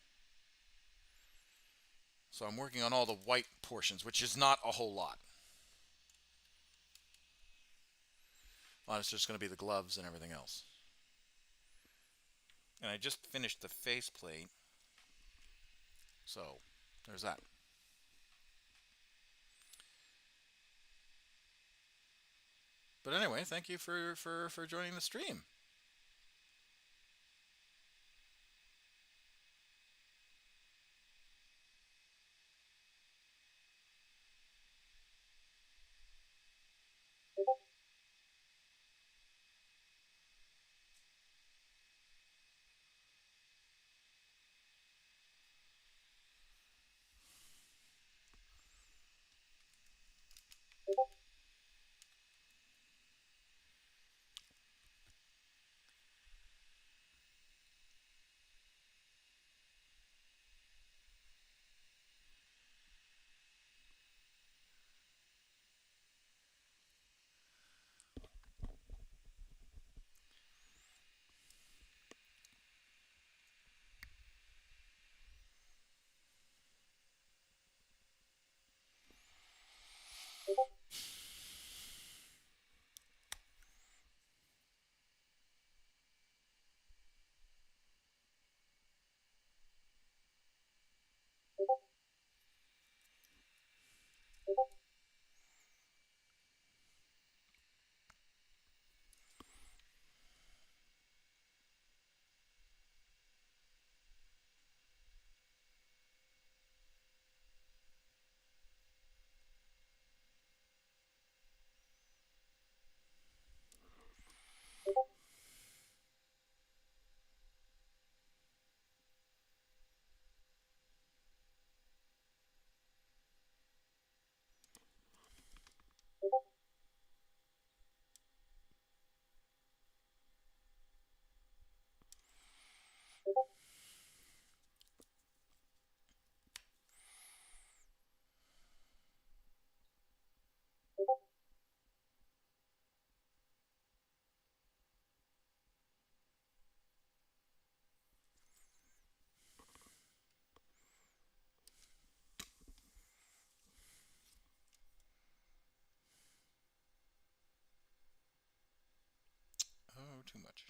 So I'm working on all the white portions, which is not a whole lot. Well, it's just going to be the gloves and everything else. And I just finished the faceplate. So there's that. But anyway, thank you for joining the stream. too much.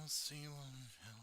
I'll see one.